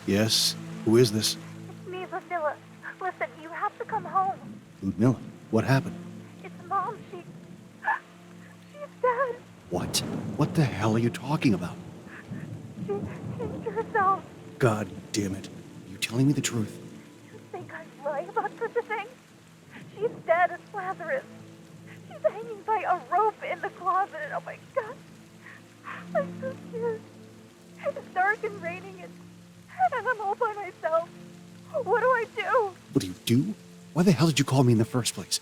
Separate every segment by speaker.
Speaker 1: Yes? Who is this?
Speaker 2: It's me, Ludmilla. Listen, you have to come home.
Speaker 1: Ludmilla, what happened?
Speaker 2: It's Mom. She's dead.
Speaker 1: What? What the hell are you talking about?
Speaker 2: She hanged herself.
Speaker 1: God damn it. Are you telling me the truth?
Speaker 2: You think I'd lie about such a thing? She's dead as Lazarus. She's hanging by a rope in the closet. Oh my God. I'm so scared. It's dark and raining and I'm all by myself. What do I do?
Speaker 1: What do you do? Why the hell did you call me in the first place?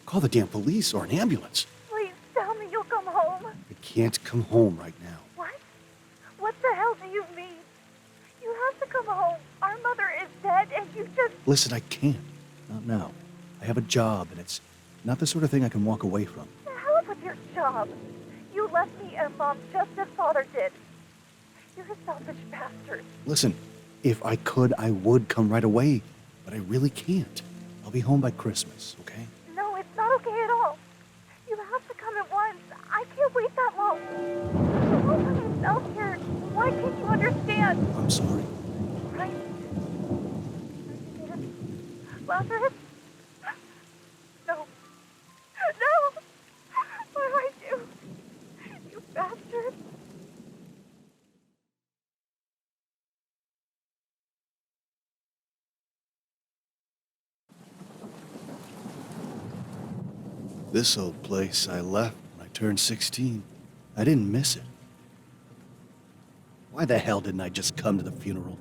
Speaker 1: Call the damn police or an ambulance.
Speaker 2: Please tell me you'll come home.
Speaker 1: I can't come home right now.
Speaker 2: What? What the hell do you mean? You have to come home. Our mother is dead and you just...
Speaker 1: Listen, I can't. Not now. I have a job and it's not the sort of thing I can walk away from.
Speaker 2: The hell with your job. You left me and Mom just as Father did. You're a selfish bastard.
Speaker 1: Listen, if I could, I would come right away, but I really can't. I'll be home by Christmas, okay?
Speaker 2: No, it's not okay at all. You have to come at once. I can't wait that long. I'm all by myself here. Why can't you understand?
Speaker 1: I'm sorry.
Speaker 2: Right? Lazarus? No. No! What do I do? You bastard.
Speaker 1: This old place I left when I turned 16. I didn't miss it. Why the hell didn't I just come to the funeral?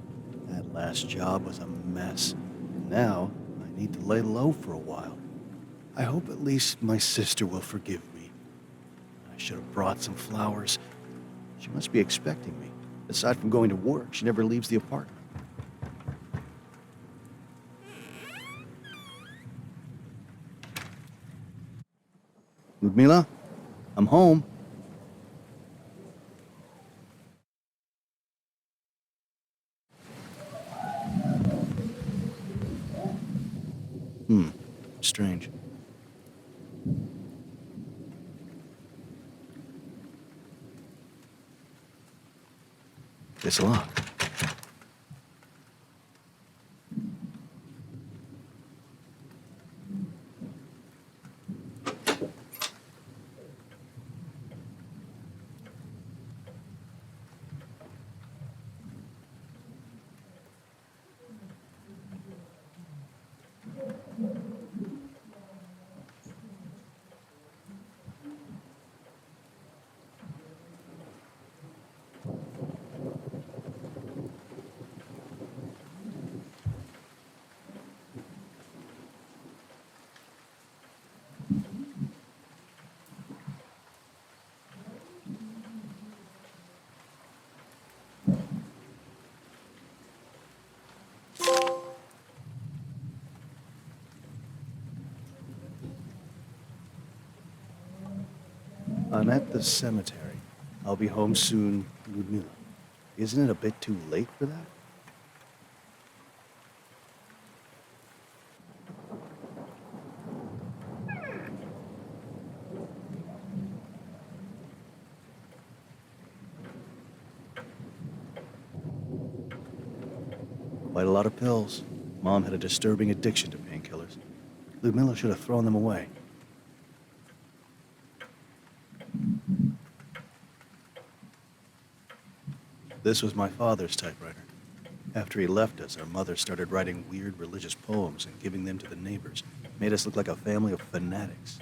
Speaker 1: That last job was a mess. And now I need to lay low for a while. I hope at least my sister will forgive me. I should have brought some flowers. She must be expecting me. Aside from going to work, she never leaves the apartment. Ludmilla, I'm home. Strange. It's locked. I'm at the cemetery. I'll be home soon, Ludmilla. Isn't it a bit too late for that? Quite a lot of pills. Mom had a disturbing addiction to painkillers. Ludmilla should have thrown them away. This was my father's typewriter. After he left us, our mother started writing weird religious poems and giving them to the neighbors. Made us look like a family of fanatics.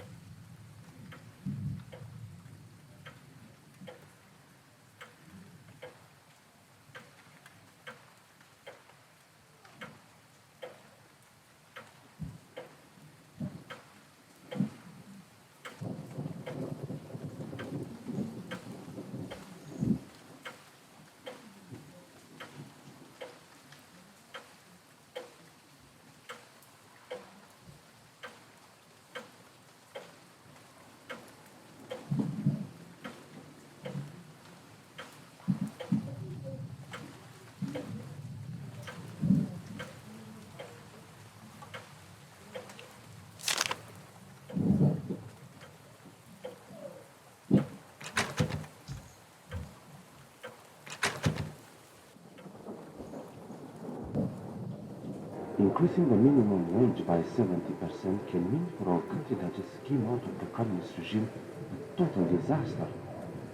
Speaker 3: Increasing the minimum wage by 70% can mean for our cutting-edge scheme out of the communist regime a total disaster.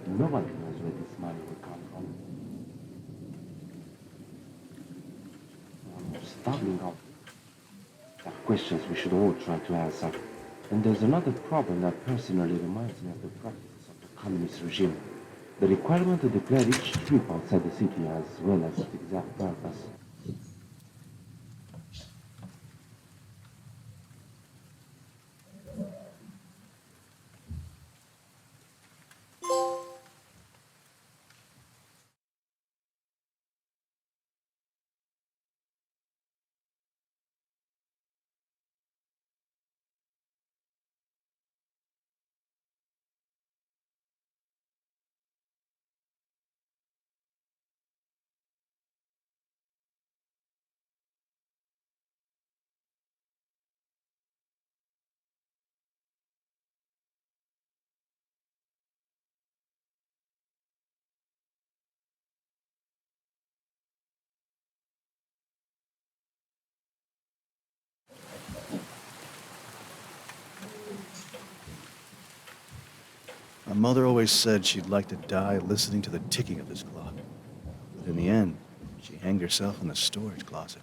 Speaker 3: Nobody knows where this money will come from. Starving out. There are questions we should all try to answer. And there's another problem that personally reminds me of the practices of the communist regime. The requirement to declare each trip outside the city as well as its exact purpose.
Speaker 1: My mother always said she'd like to die listening to the ticking of this clock. But in the end, she hanged herself in the storage closet.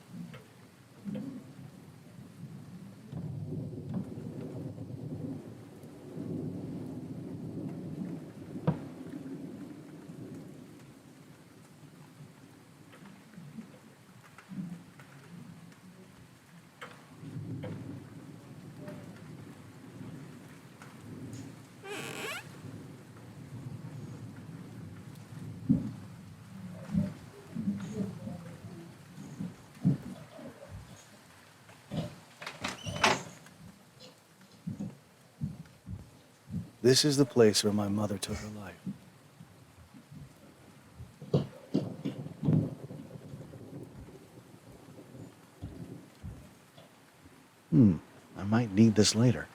Speaker 1: This is the place where my mother took her life. I might need this later.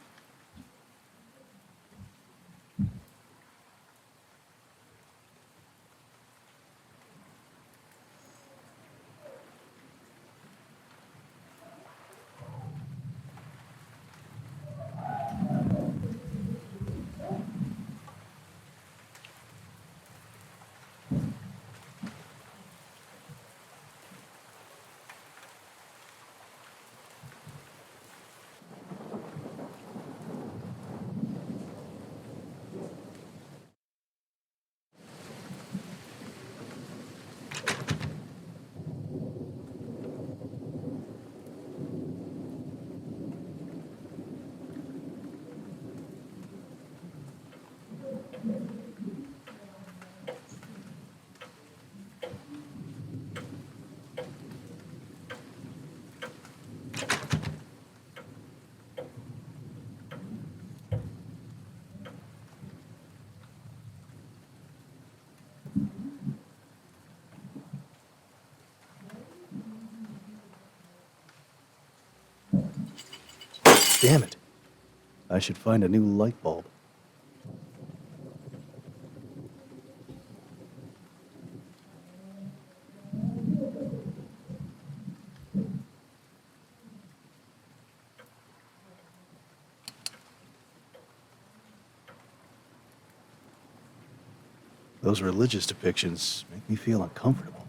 Speaker 1: Damn it. I should find a new light bulb. Those religious depictions make me feel uncomfortable.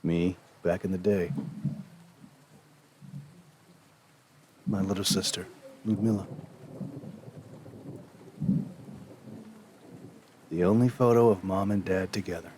Speaker 1: Me, back in the day. my little sister, Ludmilla. The only photo of Mom and Dad together.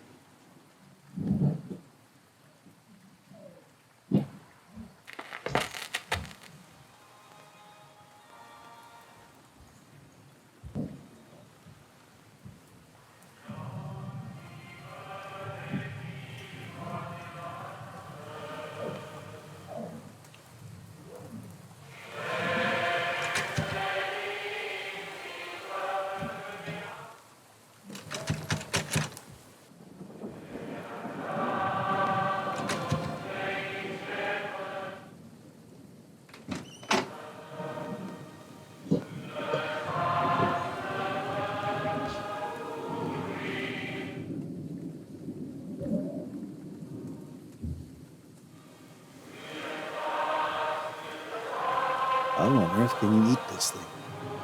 Speaker 1: How on earth can you eat this thing?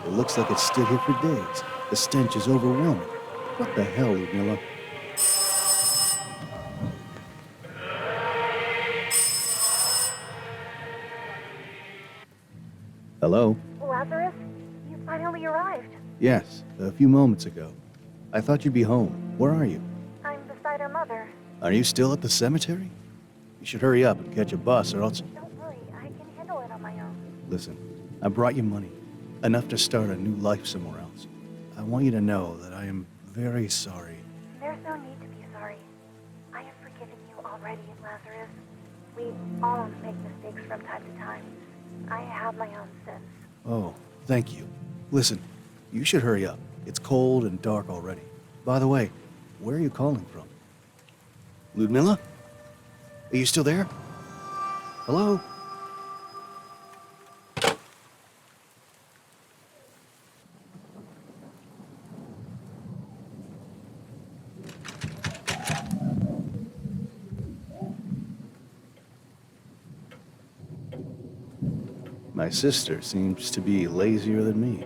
Speaker 1: It looks like it's stood here for days. The stench is overwhelming. What the hell, Ludmilla? Hello?
Speaker 2: Lazarus, you finally arrived.
Speaker 1: Yes, a few moments ago. I thought you'd be home. Where are you?
Speaker 2: I'm beside our mother.
Speaker 1: Are you still at the cemetery? You should hurry up and catch a bus or else...
Speaker 2: Don't worry, I can handle it on my own.
Speaker 1: Listen, I brought you money. Enough to start a new life somewhere else. I want you to know that I am very sorry.
Speaker 2: There's no need to be sorry. I have forgiven you already, Lazarus. We all make mistakes from time to time. I have my own sins.
Speaker 1: Oh, thank you. Listen, you should hurry up. It's cold and dark already. By the way, where are you calling from? Ludmilla? Are you still there? Hello? My sister seems to be lazier than me.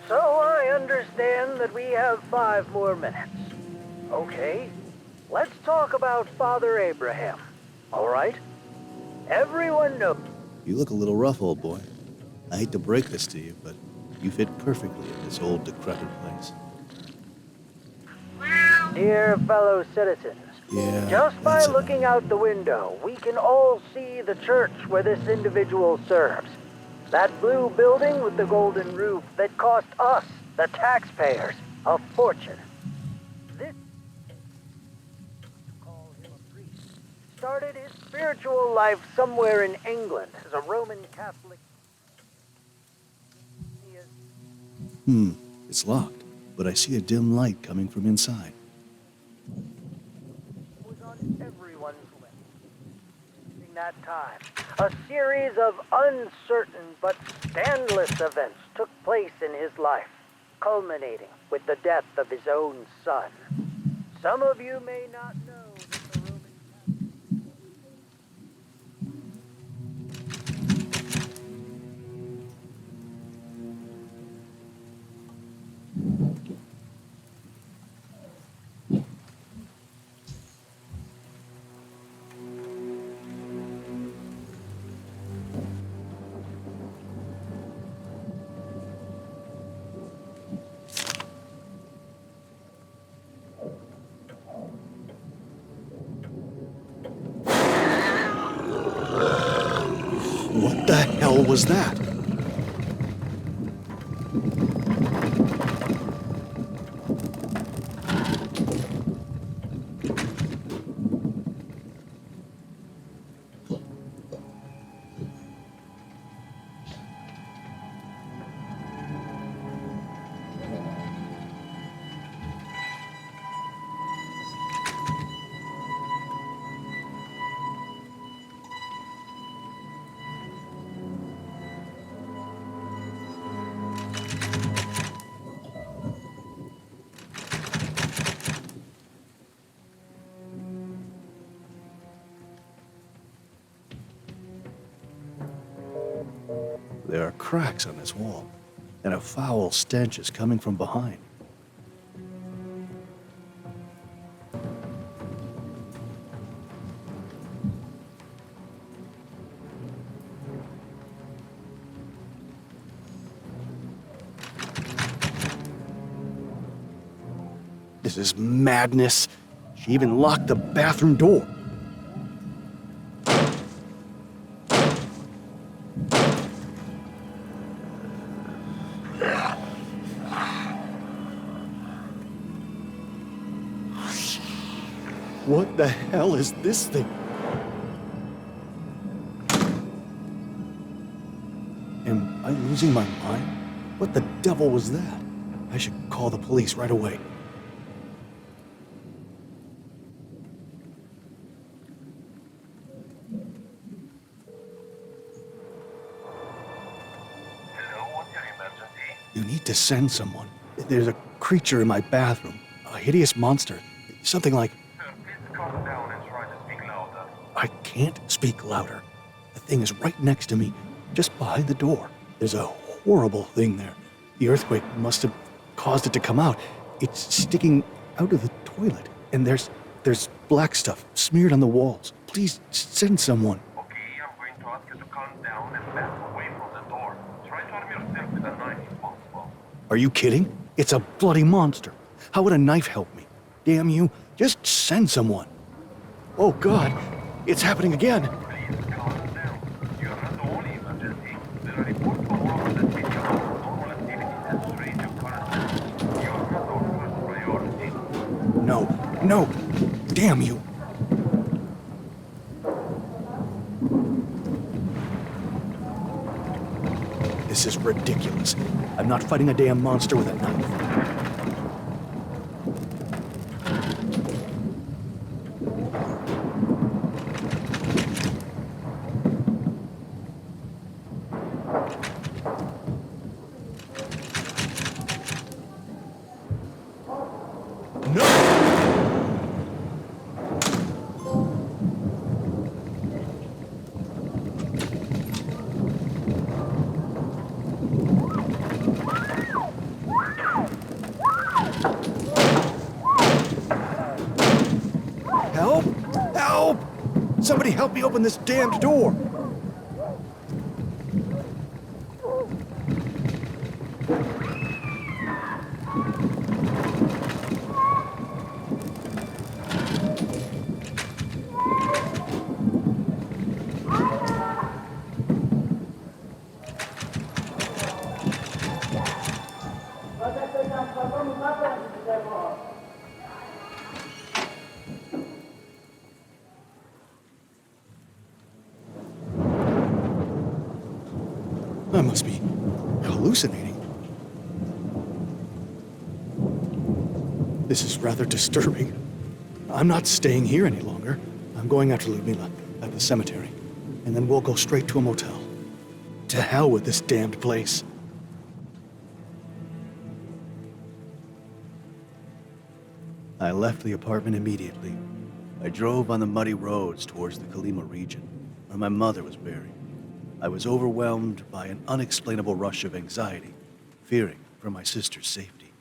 Speaker 4: So I understand that we have 5 more minutes. Okay, let's talk about Father Abraham, all right? Everyone knows.
Speaker 1: You look a little rough, old boy. I hate to break this to you, but you fit perfectly in this old decrepit place.
Speaker 4: Dear fellow citizens,
Speaker 1: Yeah,
Speaker 4: just by
Speaker 1: that's it.
Speaker 4: looking out the window, we can all see the church where this individual serves. That blue building with the golden roof that cost us, the taxpayers, a fortune. This, call him a priest, started his spiritual life somewhere in England as a Roman Catholic. He is
Speaker 1: It's locked, but I see a dim light coming from inside.
Speaker 4: was on everyone's lips. In that time, a series of uncertain but scandalous events took place in his life, culminating with the death of his own son. Some of you may not know that the Roman Catholic
Speaker 1: What the hell was that? There are cracks on this wall, and a foul stench is coming from behind. This is madness. She even locked the bathroom door. What the hell is this thing? Am I losing my mind? What the devil was that? I should call the police right away.
Speaker 5: Hello, what's your emergency?
Speaker 1: You need to send someone. There's a creature in my bathroom. A hideous monster. Something like...
Speaker 5: Sir, please calm down and try to speak louder.
Speaker 1: I can't speak louder. The thing is right next to me, just behind the door. There's a horrible thing there. The earthquake must have caused it to come out. It's sticking out of the toilet, and there's black stuff smeared on the walls. Please send someone.
Speaker 5: Okay, I'm going to ask you to calm down and back away from the door. Try to arm yourself with a knife if possible.
Speaker 1: Are you kidding? It's a bloody monster. How would a knife help me? Damn you, just send someone. Oh God, it's happening again.
Speaker 5: Please calm down. You are not the only emergency. There are reports from all over the city about normal activity and strange occurrences. You are not our first priority.
Speaker 1: No, damn you. This is ridiculous. I'm not fighting a damn monster with a knife. Help! Somebody help me open this damned door! I must be hallucinating. This is rather disturbing. I'm not staying here any longer. I'm going after Ludmila at the cemetery, and then we'll go straight to a motel. To hell with this damned place. I left the apartment immediately. I drove on the muddy roads towards the Colima region, where my mother was buried. I was overwhelmed by an unexplainable rush of anxiety, fearing for my sister's safety.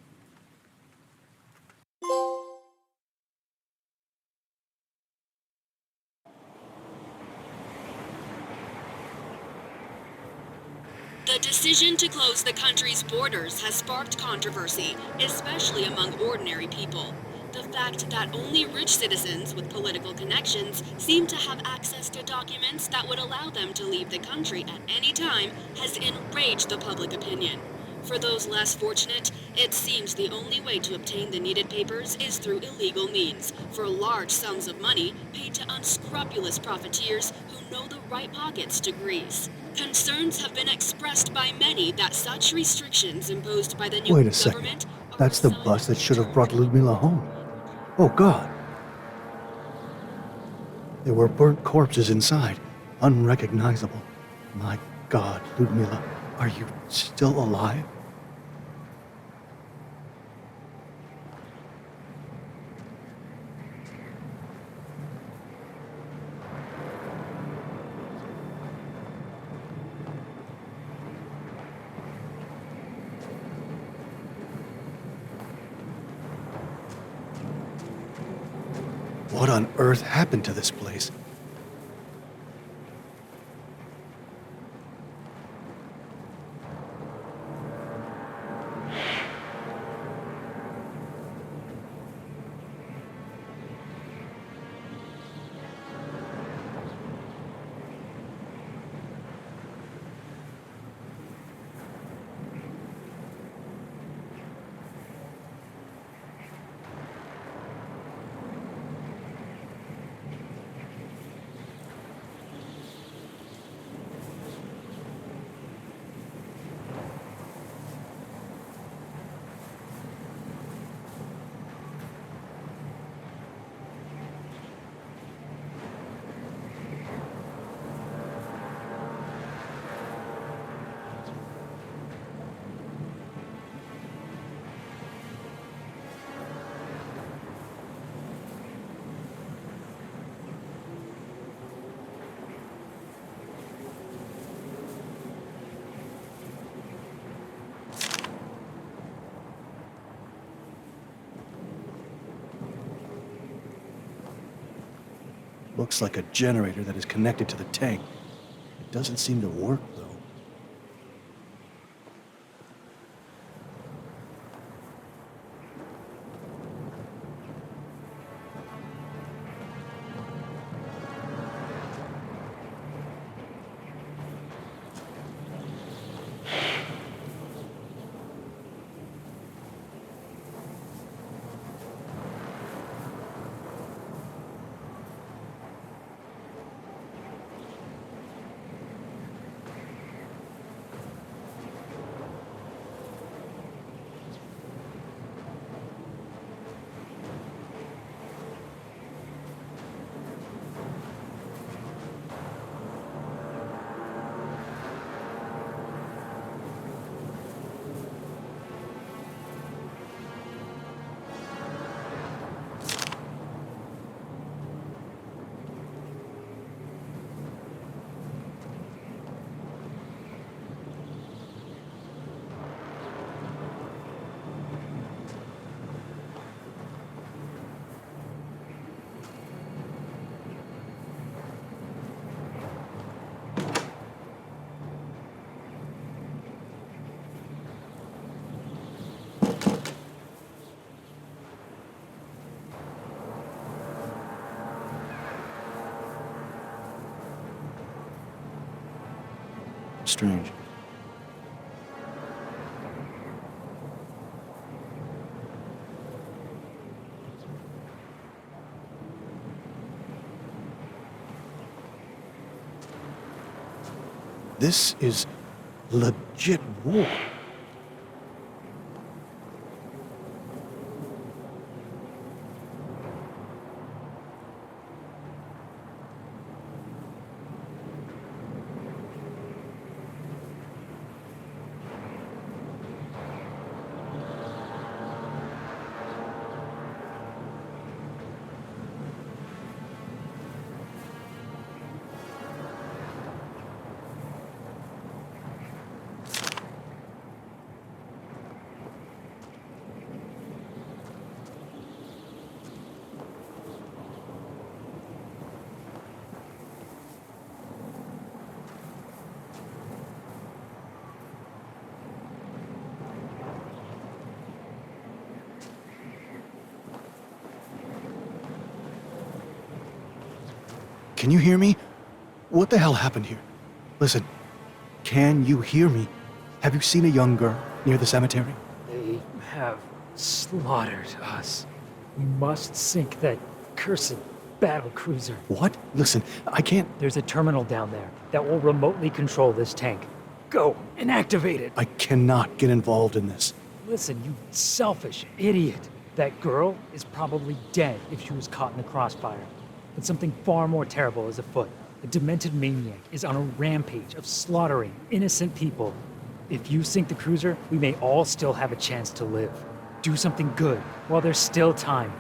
Speaker 6: The decision to close the country's borders has sparked controversy, especially among ordinary people. The fact that only rich citizens with political connections seem to have access to documents that would allow them to leave the country at any time has enraged the public opinion. For those less fortunate, it seems the only way to obtain the needed papers is through illegal means, for large sums of money paid to unscrupulous profiteers who know the right pockets to grease. Concerns have been expressed by many that such restrictions imposed by the new
Speaker 1: Wait a second.
Speaker 6: government are
Speaker 1: That's the
Speaker 6: a sign
Speaker 1: bus
Speaker 6: of
Speaker 1: that should have
Speaker 6: return
Speaker 1: brought
Speaker 6: to
Speaker 1: Ludmila home. Oh, God. There were burnt corpses inside, unrecognizable. My God, Ludmila, are you still alive? What on earth happened to this place? Looks like a generator that is connected to the tank. It doesn't seem to work, though. Strange. This is legit war. Can you hear me? What the hell happened here? Listen, can you hear me? Have you seen a young girl near the cemetery?
Speaker 7: They have slaughtered us. We must sink that cursed battle cruiser.
Speaker 1: What? Listen, I can't...
Speaker 7: There's a terminal down there that will remotely control this tank. Go and activate it.
Speaker 1: I cannot get involved in this.
Speaker 7: Listen, you selfish idiot. That girl is probably dead if she was caught in the crossfire. But something far more terrible is afoot. A demented maniac is on a rampage of slaughtering innocent people. If you sink the cruiser, we may all still have a chance to live. Do something good while there's still time.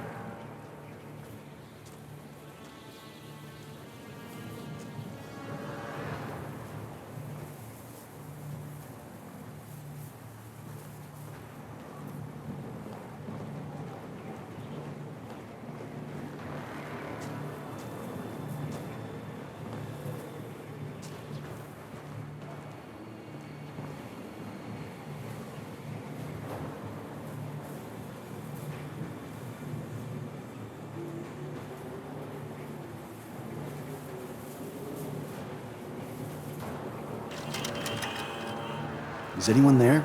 Speaker 1: Is anyone there?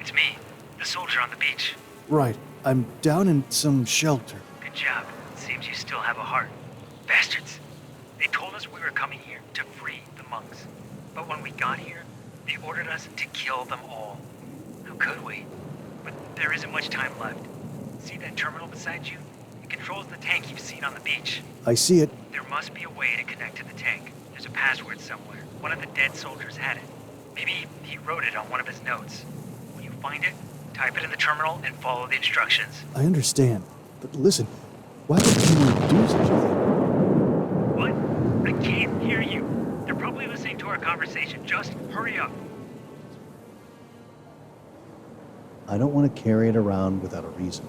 Speaker 8: It's me, the soldier on the beach.
Speaker 1: Right. I'm down in some shelter.
Speaker 8: Good job. Seems you still have a heart. Bastards. They told us we were coming here to free the monks. But when we got here, they ordered us to kill them all. How could we? But there isn't much time left. See that terminal beside you? It controls the tank you've seen on the beach.
Speaker 1: I see it.
Speaker 8: There must be a way to connect to the tank. There's a password somewhere. One of the dead soldiers had it. Maybe he wrote it on one of his notes. When you find it, type it in the terminal and follow the instructions.
Speaker 1: I understand. But listen, why would anyone do such a thing?
Speaker 8: What? I can't hear you. They're probably listening to our conversation. Just hurry up.
Speaker 1: I don't want to carry it around without a reason.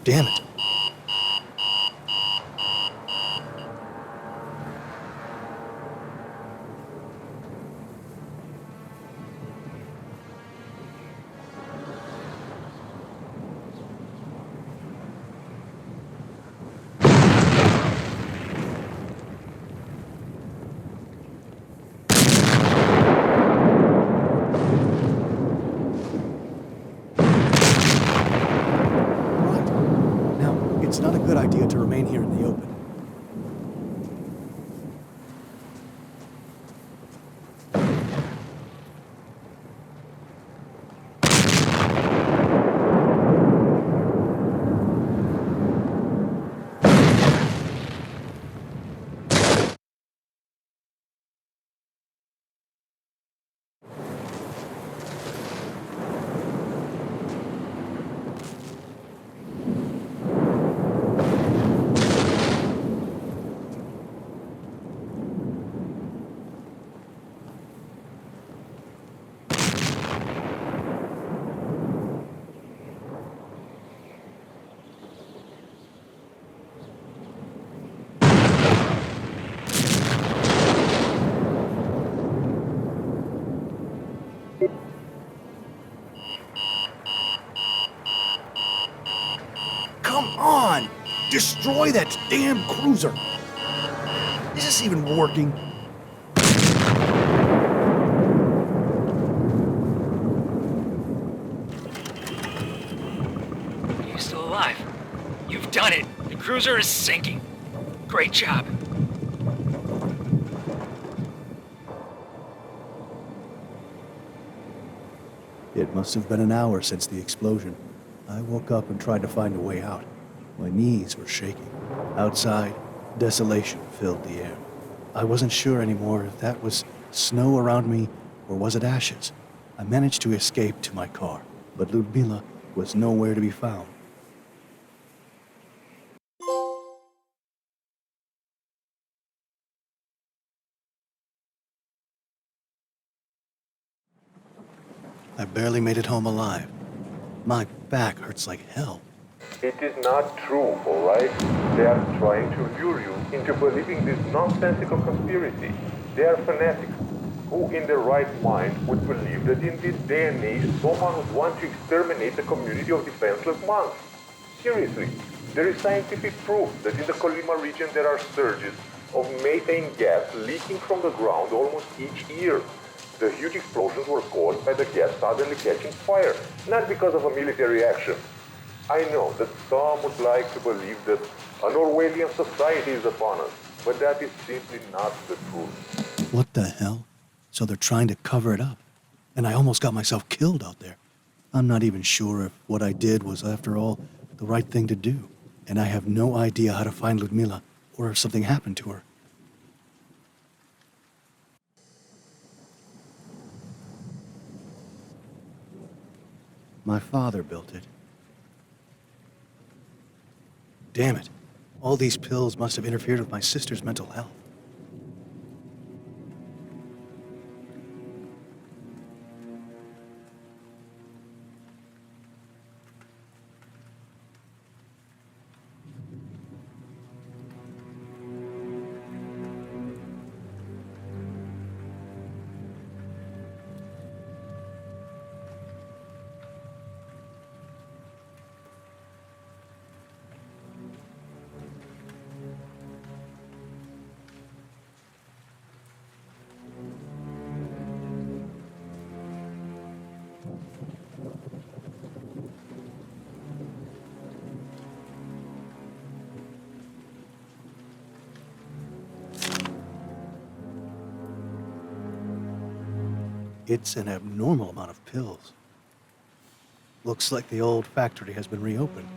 Speaker 1: Damn it. It's not a good idea to remain here in the open. Come on! Destroy that damn cruiser! Is this even working?
Speaker 8: You still alive? You've done it! The cruiser is sinking. Great job.
Speaker 1: It must have been an hour since the explosion. I woke up and tried to find a way out. My knees were shaking. Outside, desolation filled the air. I wasn't sure anymore if that was snow around me or was it ashes. I managed to escape to my car, but Ludmila was nowhere to be found. I barely made it home alive. My back hurts like hell.
Speaker 5: It is not true, alright? They are trying to lure you into believing this nonsensical conspiracy. They are fanatics. Who in their right mind would believe that in this day and age someone would want to exterminate a community of defenseless monks? Seriously, there is scientific proof that in the Colima region there are surges of methane gas leaking from the ground almost each year. The huge explosions were caused by the gas suddenly catching fire, not because of a military action. I know that some would like to believe that an Orwellian society is upon us, but that is simply not the truth.
Speaker 1: What the hell? So they're trying to cover it up. And I almost got myself killed out there. I'm not even sure if what I did was, after all, the right thing to do. And I have no idea how to find Ludmila or if something happened to her. My father built it. Damn it. All these pills must have interfered with my sister's mental health. It's an abnormal amount of pills. Looks like the old factory has been reopened.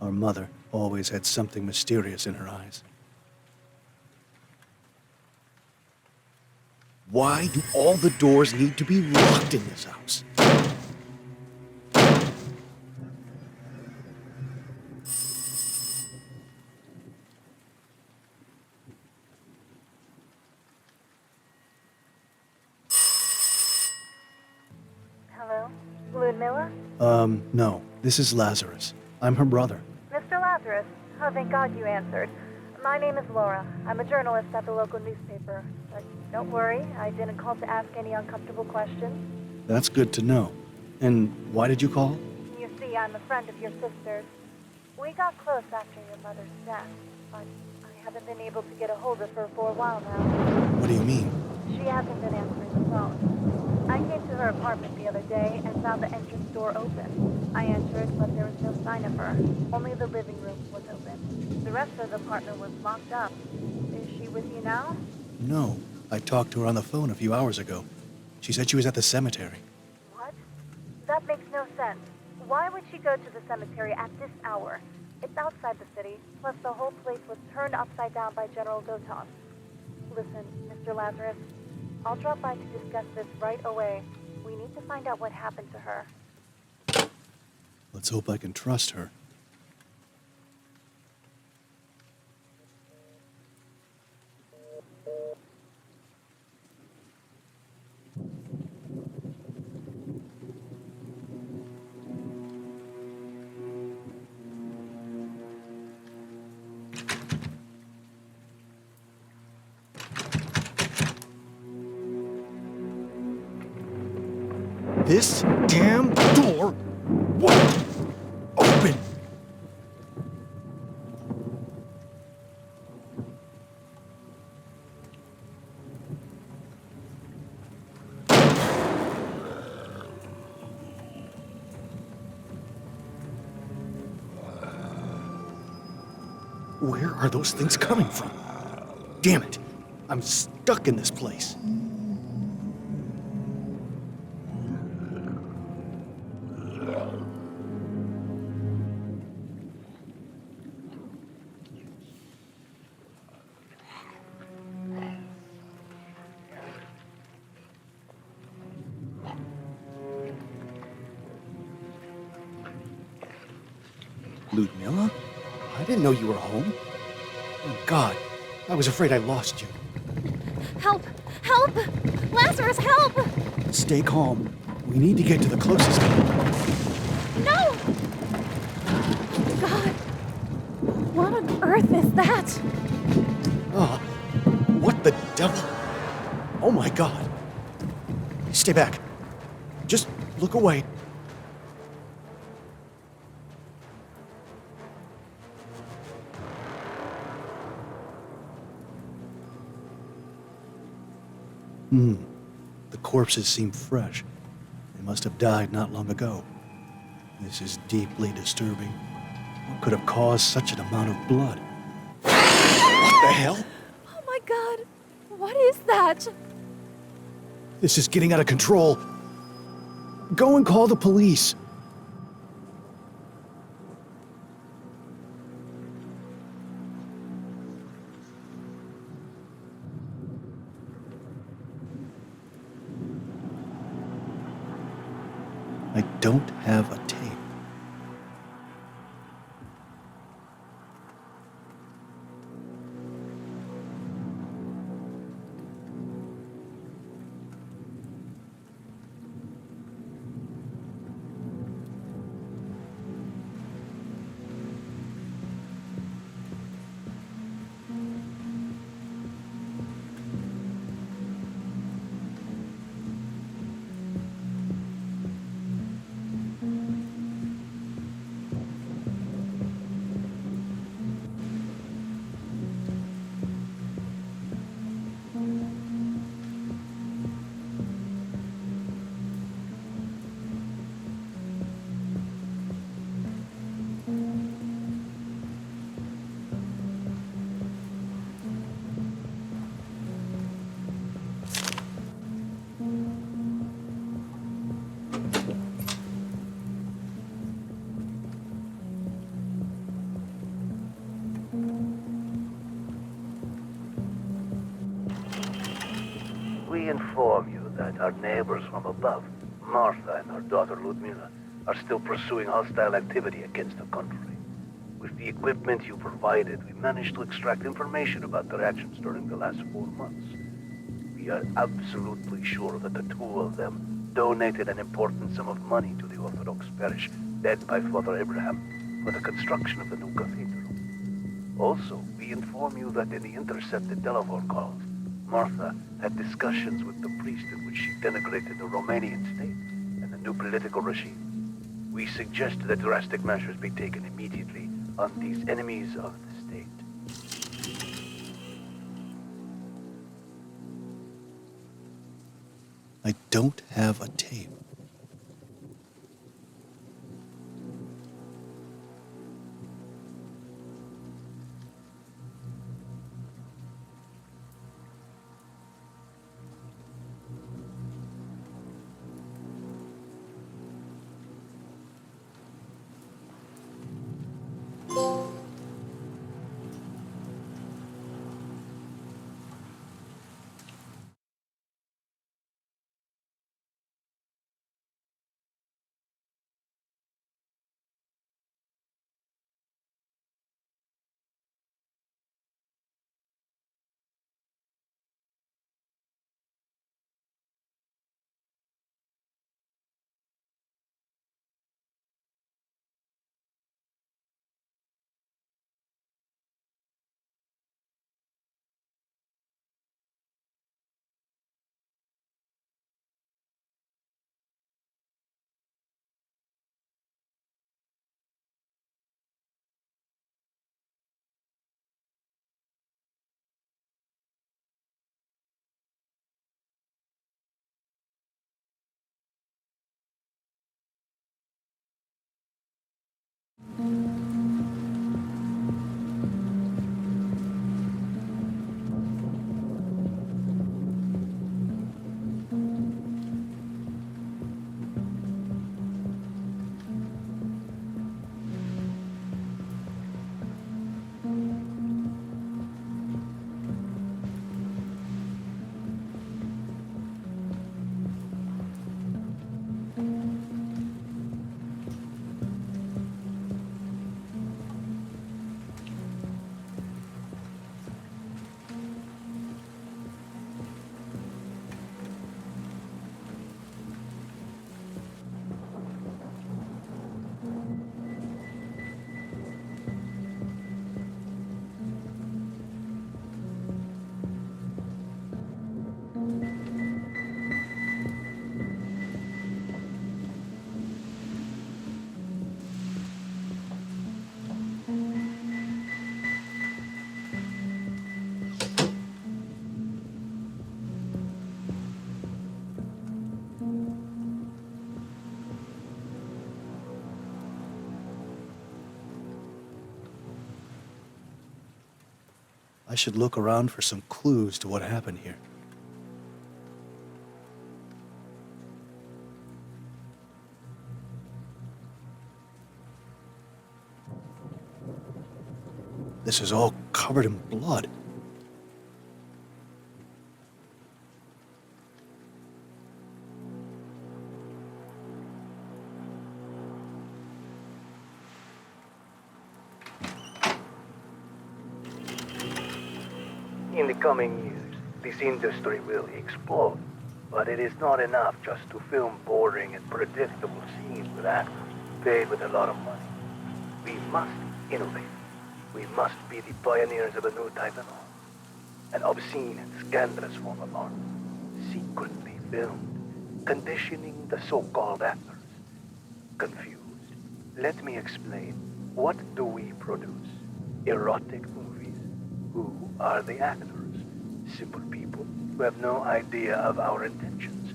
Speaker 1: Our mother always had something mysterious in her eyes. Why do all the doors need to be locked in this house?
Speaker 2: Hello? Ludmila?
Speaker 1: No. This is Lazarus. I'm her brother.
Speaker 2: Mr. Lazarus? Oh, thank God you answered. My name is Laura. I'm a journalist at the local newspaper. But don't worry, I didn't call to ask any uncomfortable questions.
Speaker 1: That's good to know. And why did you call?
Speaker 2: You see, I'm a friend of your sister's. We got close after your mother's death, but I haven't been able to get a hold of her for a while now.
Speaker 1: What do you mean?
Speaker 2: She hasn't been answering the phone. I came to her apartment the other day and found the entrance door open. I entered, but there was no sign of her. Only the living room was open. The rest of the apartment was locked up. Is she with you now?
Speaker 1: No. I talked to her on the phone a few hours ago. She said she was at the cemetery.
Speaker 2: What? That makes no sense. Why would she go to the cemetery at this hour? It's outside the city, plus the whole place was turned upside down by General Gotos. Listen, Mr. Lazarus, I'll drop by to discuss this right away. We need to find out what happened to her.
Speaker 1: Let's hope I can trust her. This damn door won't open! Where are those things coming from? Damn it! I'm stuck in this place. Ludmilla? I didn't know you were home. Oh, God. I was afraid I lost you.
Speaker 2: Help! Help! Lazarus, help!
Speaker 1: Stay calm. We need to get to the closest camp.
Speaker 2: No! God! What on earth is that?
Speaker 1: Ah, what the devil? Oh, my God. Stay back. Just look away. The corpses seem fresh. They must have died not long ago. This is deeply disturbing. What could have caused such an amount of blood? What the hell?
Speaker 2: Oh my God! What is that?
Speaker 1: This is getting out of control. Go and call the police. I don't have a tape.
Speaker 9: We inform you that our neighbors from above, Martha and her daughter Ludmilla, are still pursuing hostile activity against the country. With the equipment you provided, we managed to extract information about their actions during the last 4 months. We are absolutely sure that the two of them donated an important sum of money to the Orthodox parish led by Father Abraham for the construction of the new cathedral. Also, we inform you that in the intercepted telephone calls, Martha had discussions with the priest in which she denigrated the Romanian state and the new political regime. We suggest that drastic measures be taken immediately on these enemies of the state.
Speaker 1: I don't have a tape. I should look around for some clues to what happened here. This is all covered in blood.
Speaker 9: In the coming years, this industry will explode, but it is not enough just to film boring and predictable scenes with actors paid with a lot of money. We must innovate. We must be the pioneers of a new type of art. An obscene and scandalous form of art, secretly filmed, conditioning the so-called actors. Confused. Let me explain. What do we produce? Erotic movies. Who are the actors? Simple people who have no idea of our intentions.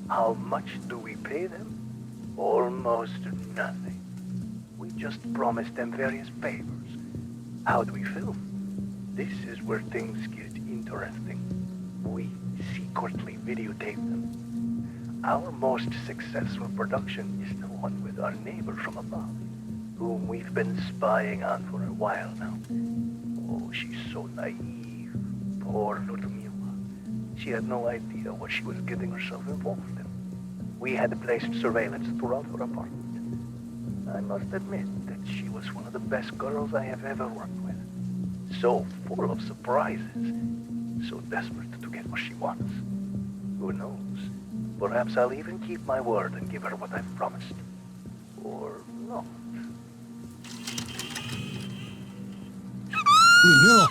Speaker 9: How much do we pay them? Almost nothing. We just promise them various favors. How do we film? This is where things get interesting. We secretly videotape them. Our most successful production is the one with our neighbor from above, whom we've been spying on for a while now. Oh, she's so naive. Poor little Mila. She had no idea what she was getting herself involved in. We had placed surveillance throughout her apartment. I must admit that she was one of the best girls I have ever worked with. So full of surprises. So desperate to get what she wants. Who knows? Perhaps I'll even keep my word and give her what I've promised. Or not.
Speaker 1: Ludmilla!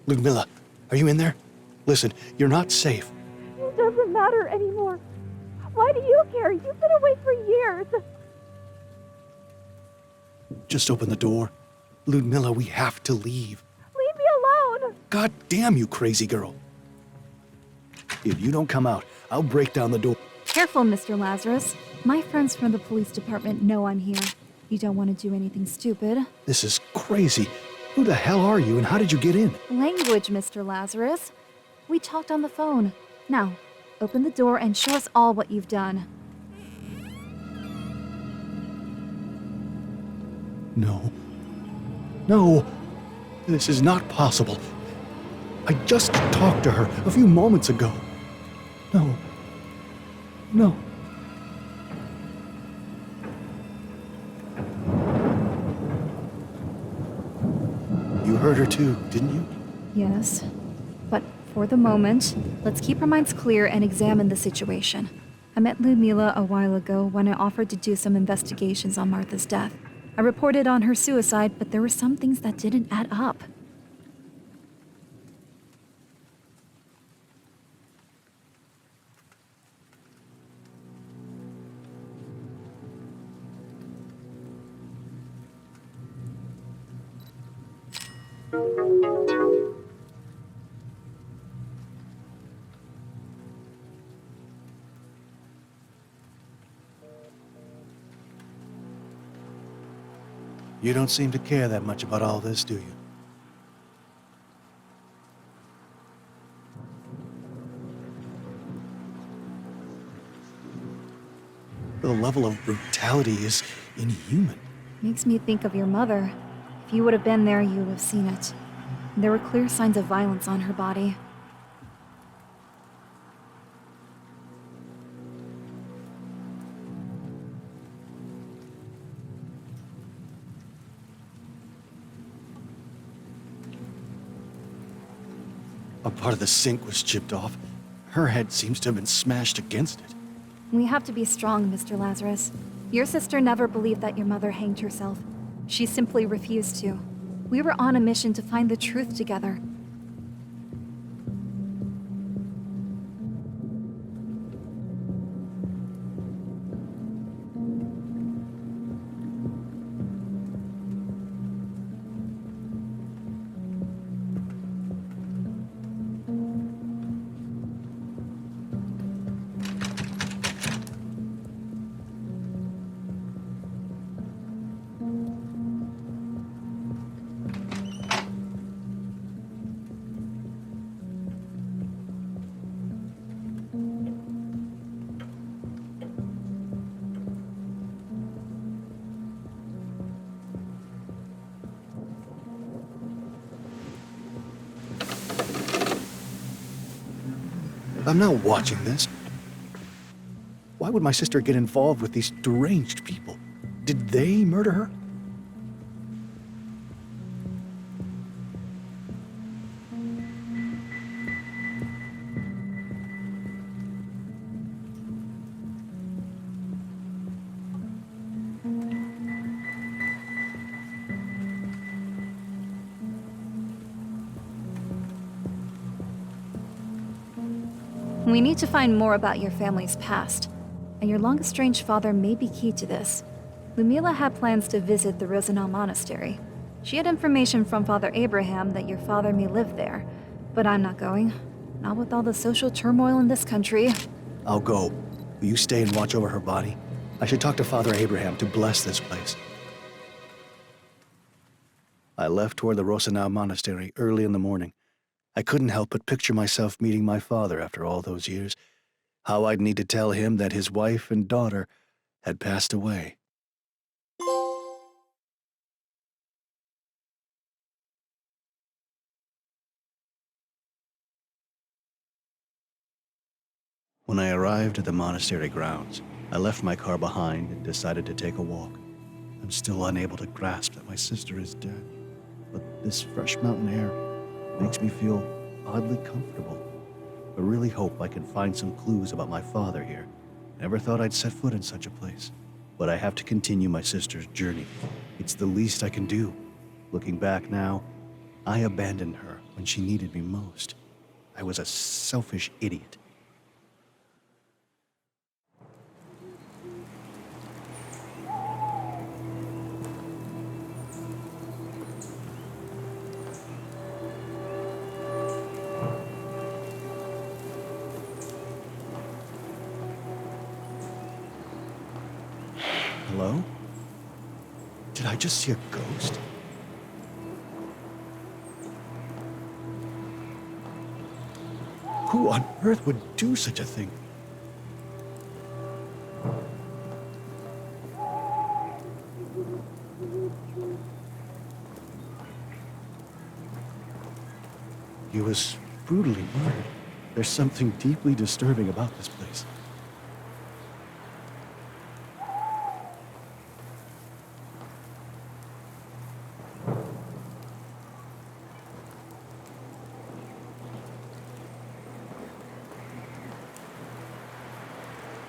Speaker 1: Ludmilla, are you in there? Listen, you're not safe.
Speaker 2: It doesn't matter anymore. Why do you care? You've been away for years.
Speaker 1: Just open the door. Ludmilla, we have to leave.
Speaker 2: Leave me alone.
Speaker 1: God damn you, crazy girl. If you don't come out, I'll break down the door.
Speaker 10: Careful, Mr. Lazarus. My friends from the police department know I'm here. You don't want to do anything stupid.
Speaker 1: This is crazy. Who the hell are you and how did you get in?
Speaker 10: Language, Mr. Lazarus. We talked on the phone. Now, open the door and show us all what you've done.
Speaker 1: No. No. This is not possible. I just talked to her a few moments ago. No. No. You heard her too, didn't you?
Speaker 10: Yes. But for the moment, let's keep our minds clear and examine the situation. I met Ludmilla a while ago when I offered to do some investigations on Martha's death. I reported on her suicide, but there were some things that didn't add up.
Speaker 1: You don't seem to care that much about all this, do you? The level of brutality is inhuman.
Speaker 10: Makes me think of your mother. If you would have been there, you would have seen it. There were clear signs of violence on her body.
Speaker 1: A part of the sink was chipped off. Her head seems to have been smashed against it.
Speaker 10: We have to be strong, Mr. Lazarus. Your sister never believed that your mother hanged herself. She simply refused to. We were on a mission to find the truth together.
Speaker 1: I'm not watching this. Why would my sister get involved with these deranged people? Did they murder her?
Speaker 10: We need to find more about your family's past, and your long-estranged father may be key to this. Lumila had plans to visit the Rosenau Monastery. She had information from Father Abraham that your father may live there, but I'm not going. Not with all the social turmoil in this country.
Speaker 1: I'll go. Will you stay and watch over her body? I should talk to Father Abraham to bless this place. I left toward the Rosenau Monastery early in the morning. I couldn't help but picture myself meeting my father after all those years. How I'd need to tell him that his wife and daughter had passed away. When I arrived at the monastery grounds, I left my car behind and decided to take a walk. I'm still unable to grasp that my sister is dead, but this fresh mountain air makes me feel oddly comfortable. I really hope I can find some clues about my father here. Never thought I'd set foot in such a place, but I have to continue my sister's journey. It's the least I can do. Looking back now, I abandoned her when she needed me most. I was a selfish idiot. Hello? Did I just see a ghost? Who on earth would do such a thing? He was brutally murdered. There's something deeply disturbing about this place.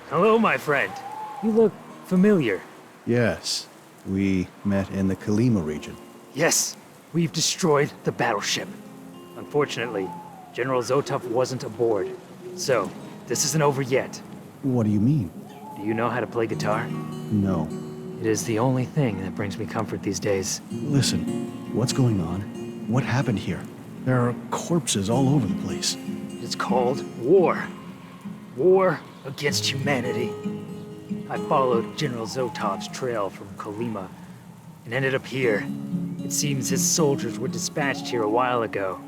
Speaker 7: Hello, my friend. You look familiar.
Speaker 1: Yes, we met in the Kalima region.
Speaker 7: Yes, we've destroyed the battleship. Unfortunately, General Zotov wasn't aboard. So, this isn't over yet.
Speaker 1: What do you mean?
Speaker 7: Do you know how to play guitar?
Speaker 1: No.
Speaker 7: It is the only thing that brings me comfort these days.
Speaker 1: Listen, what's going on? What happened here? There are corpses all over the place.
Speaker 7: It's called war. War against humanity. I followed General Zotov's trail from Kolima and ended up here. It seems his soldiers were dispatched here a while ago.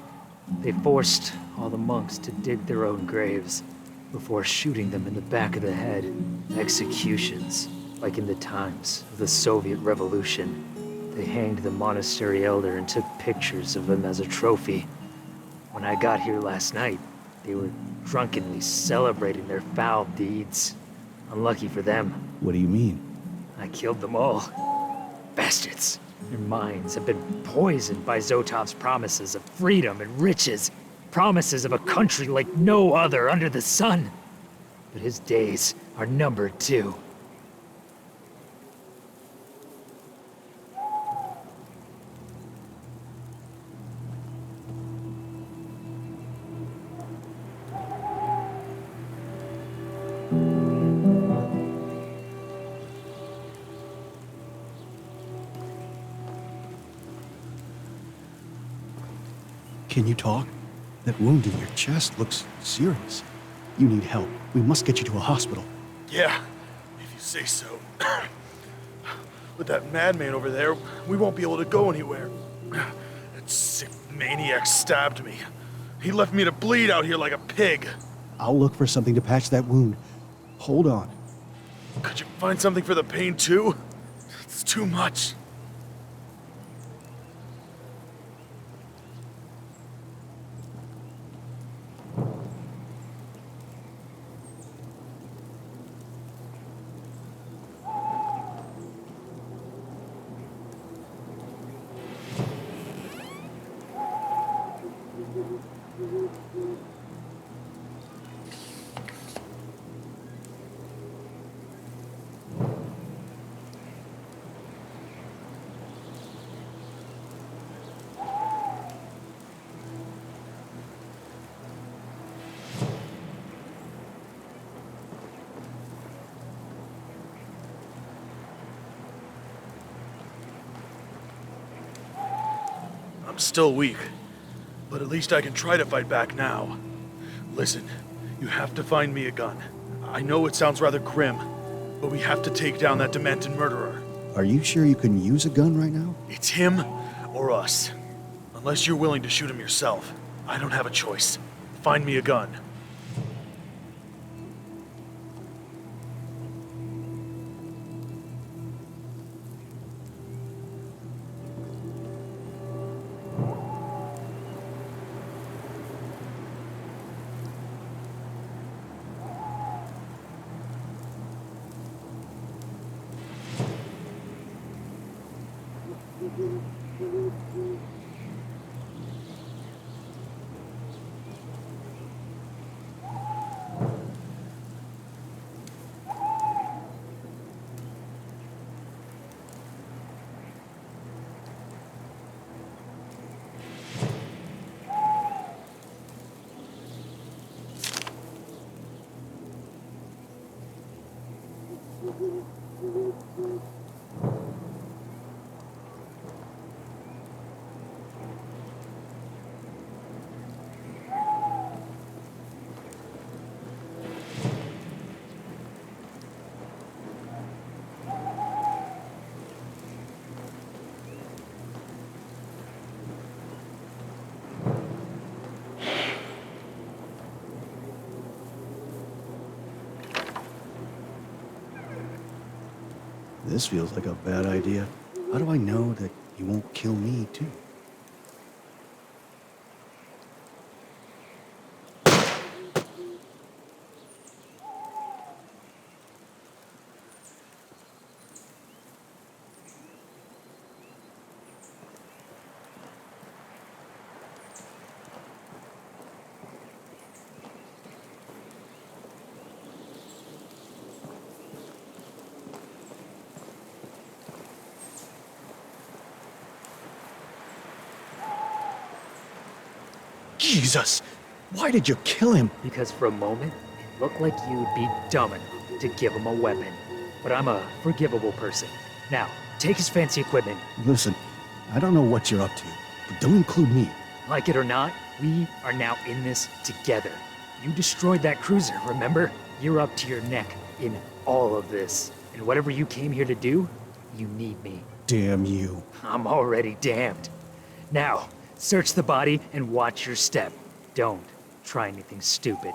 Speaker 7: They forced all the monks to dig their own graves before shooting them in the back of the head. Executions, like in the times of the Soviet Revolution. They hanged the monastery elder and took pictures of him as a trophy. When I got here last night, they were drunkenly celebrating their foul deeds. Unlucky for them.
Speaker 1: What do you mean?
Speaker 7: I killed them all. Bastards. Their minds have been poisoned by Zotov's promises of freedom and riches. promises of a country like no other under the sun. But his days are numbered too.
Speaker 1: Can you talk? That wound in your chest looks serious. You need help. We must get you to a hospital.
Speaker 11: Yeah, if you say so. With that madman over there, we won't be able to go anywhere. That sick maniac stabbed me. He left me to bleed out here like a pig.
Speaker 1: I'll look for something to patch that wound. Hold on.
Speaker 11: Could you find something for the pain too? It's too much. I'm still weak, but at least I can try to fight back now. Listen, you have to find me a gun. I know it sounds rather grim, but we have to take down that demented murderer.
Speaker 1: Are you sure you can use a gun right now?
Speaker 11: It's him or us. Unless you're willing to shoot him yourself, I don't have a choice. Find me a gun.
Speaker 1: This feels like a bad idea. How do I know that you won't kill me, too? Jesus! Why did you kill him?
Speaker 7: Because for a moment, it looked like you would be dumb enough to give him a weapon. But I'm a forgivable person. Now, take his fancy equipment.
Speaker 1: Listen, I don't know what you're up to, but don't include me.
Speaker 7: Like it or not, we are now in this together. You destroyed that cruiser, remember? You're up to your neck in all of this. And whatever you came here to do, you need me.
Speaker 1: Damn you.
Speaker 7: I'm already damned. Now, search the body and watch your step. Don't try anything stupid.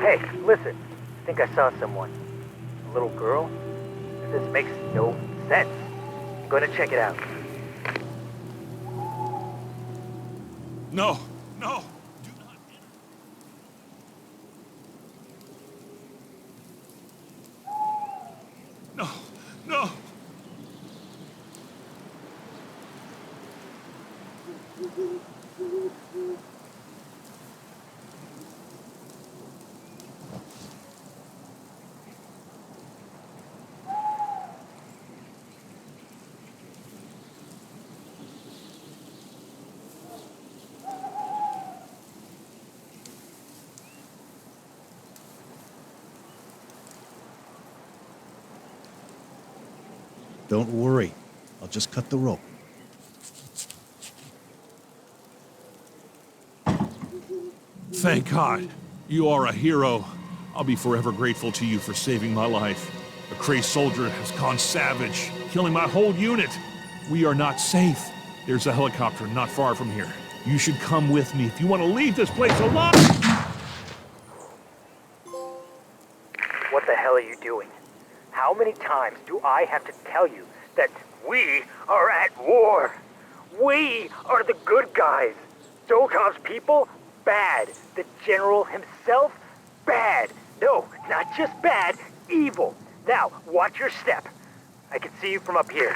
Speaker 8: Hey, listen. I think I saw someone. A little girl? This makes no sense. I'm gonna check it out.
Speaker 12: No, no, do not enter. No, no.
Speaker 1: Don't worry. I'll just cut the rope.
Speaker 12: Thank God. You are a hero. I'll be forever grateful to you for saving my life. A crazed soldier has gone savage, killing my whole unit. We are not safe. There's a helicopter not far from here. You should come with me if you want to leave this place alive.
Speaker 8: What the hell are you doing? How many times do I have to tell you that we are at war? We are the good guys. Dokhov's people, bad. The general himself, bad. No, not just bad, evil. Now, watch your step. I can see you from up here.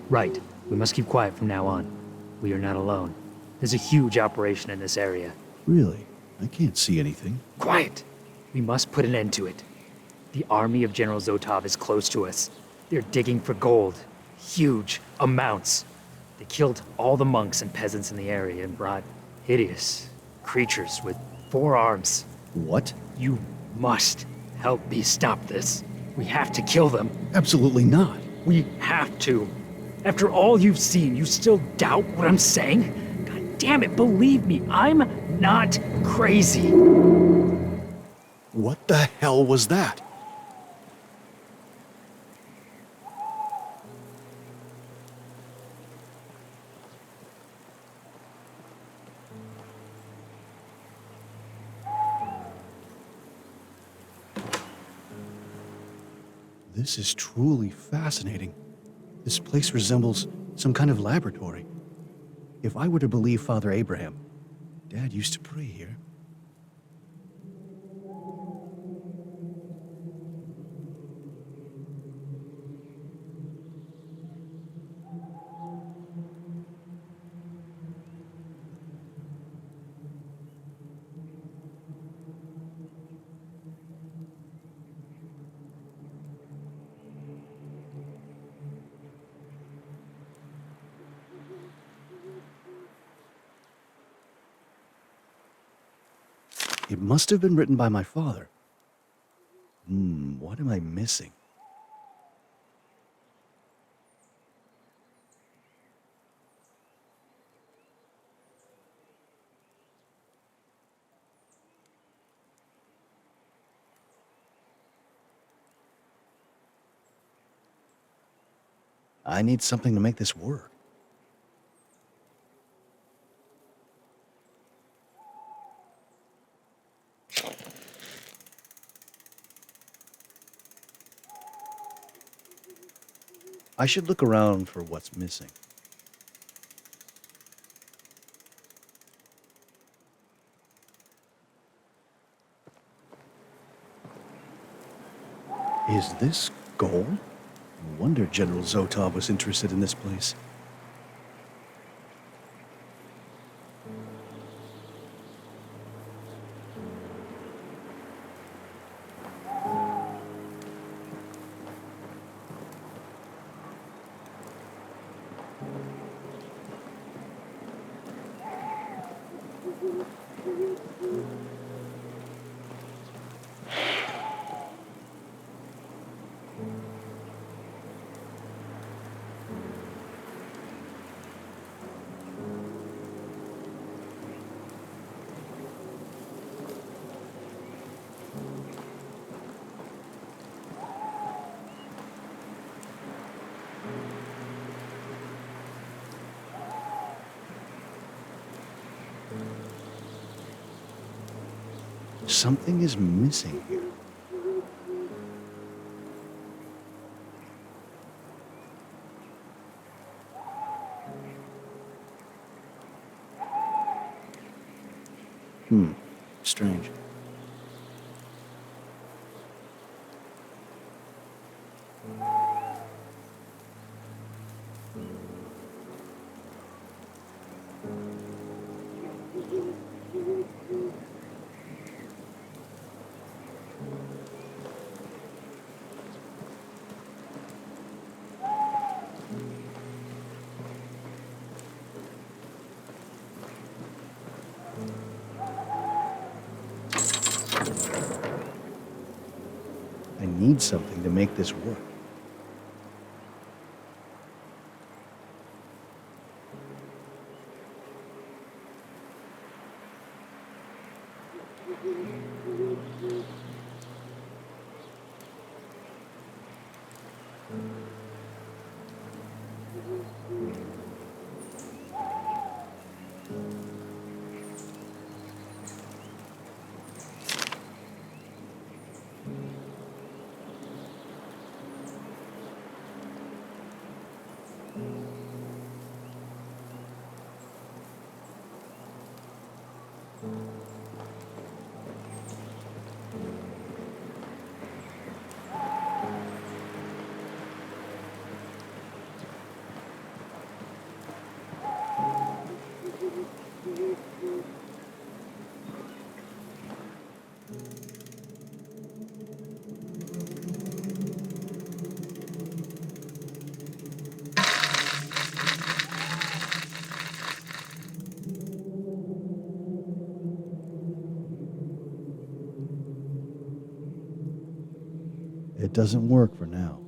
Speaker 7: Right. We must keep quiet from now on. We are not alone. There's a huge operation in this area.
Speaker 1: Really? I can't see anything.
Speaker 7: Quiet! We must put an end to it. The army of General Zotov is close to us. They're digging for gold. Huge amounts. They killed all the monks and peasants in the area and brought hideous creatures with 4 arms.
Speaker 1: What?
Speaker 7: You must help me stop this. We have to kill them.
Speaker 1: Absolutely not.
Speaker 7: We have to. After all you've seen, you still doubt what I'm saying? God damn it, believe me, I'm not crazy.
Speaker 1: What the hell was that? This is truly fascinating. This place resembles some kind of laboratory. If I were to believe Father Abraham, Dad used to pray here. It must have been written by my father. What am I missing? I need something to make this work. I should look around for what's missing. Is this gold? No wonder General Zotov was interested in this place. Something is missing here. Strange. I need something to make this work. It doesn't work for now.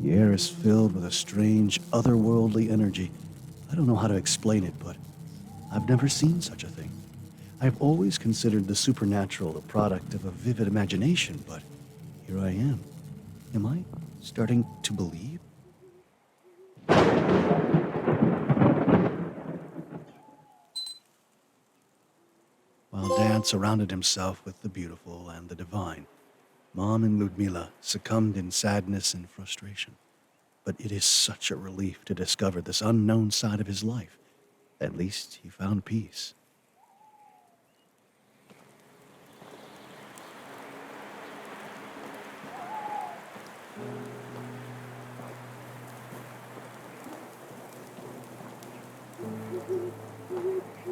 Speaker 1: The air is filled with a strange, otherworldly energy. I don't know how to explain it, but I've never seen such a thing. I've always considered the supernatural the product of a vivid imagination, but here I am. Am I starting to believe? While Dad surrounded himself with the beautiful and the divine, Mom and Ludmila succumbed in sadness and frustration. But it is such a relief to discover this unknown side of his life. At least he found peace.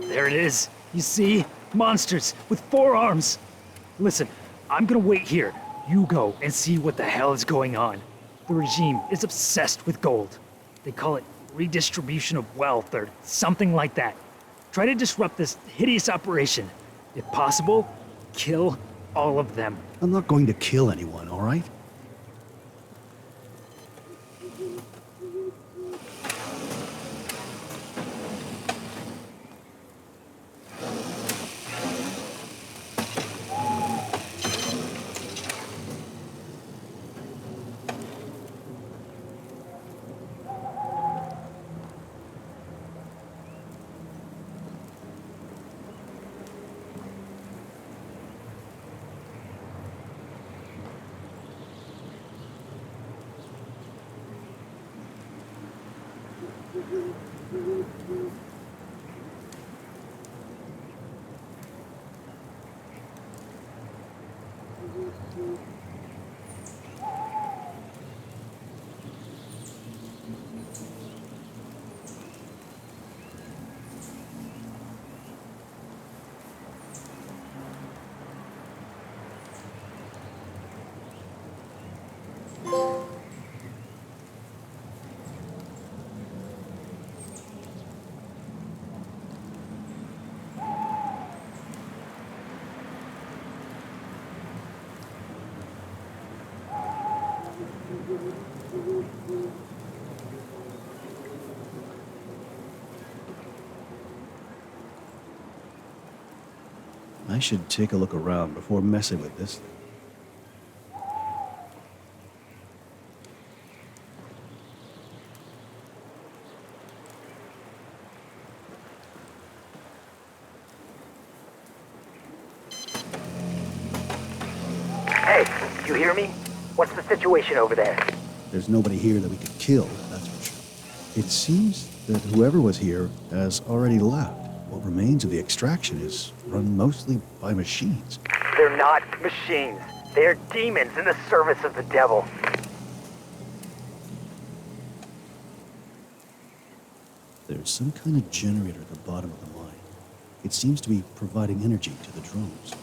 Speaker 7: There it is. You see? Monsters with 4 arms. Listen, I'm gonna wait here. You go and see what the hell is going on. The regime is obsessed with gold. They call it redistribution of wealth or something like that. Try to disrupt this hideous operation. If possible, kill all of them.
Speaker 1: I'm not going to kill anyone, all right? I should take a look around before messing with this thing.
Speaker 8: Hey, you hear me? What's the situation over there?
Speaker 1: There's nobody here that we could kill, that's for sure. It seems that whoever was here has already left. What remains of the extraction is run mostly by machines.
Speaker 8: They're not machines. They're demons in the service of the devil.
Speaker 1: There's some kind of generator at the bottom of the mine. It seems to be providing energy to the drones.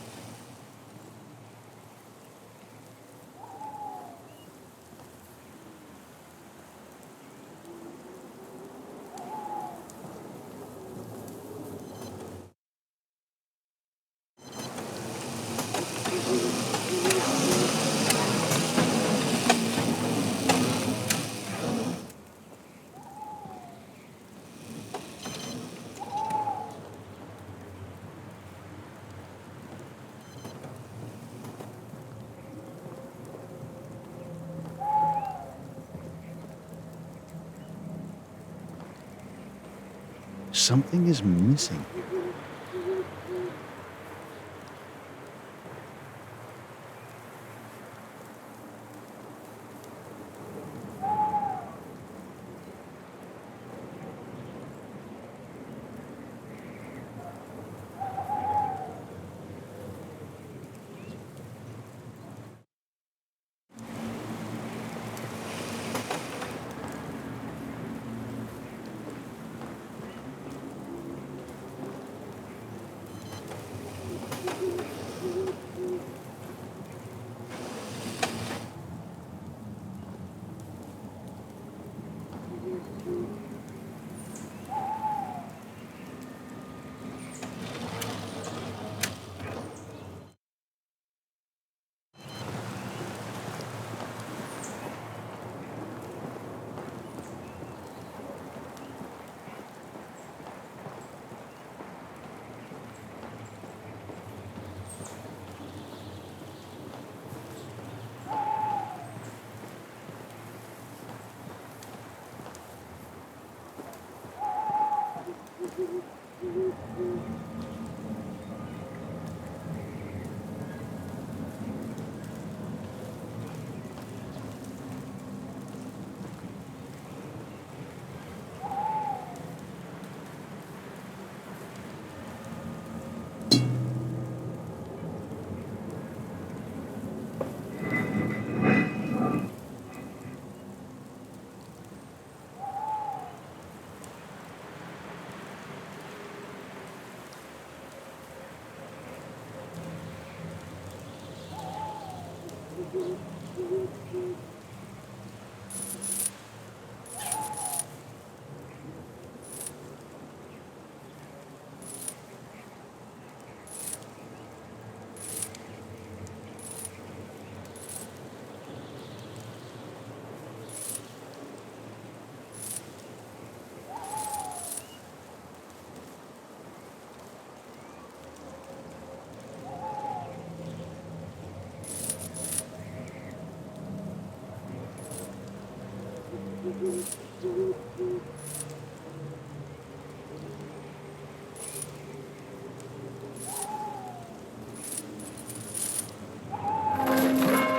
Speaker 1: Something is missing.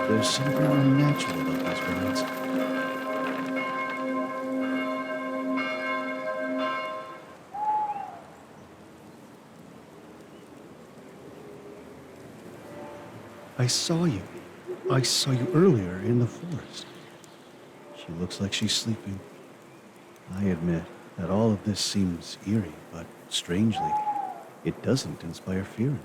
Speaker 1: There's something unnatural about these remains. I saw you. I saw you earlier in the forest. She looks like she's sleeping. I admit that all of this seems eerie, but strangely, it doesn't inspire fear in me.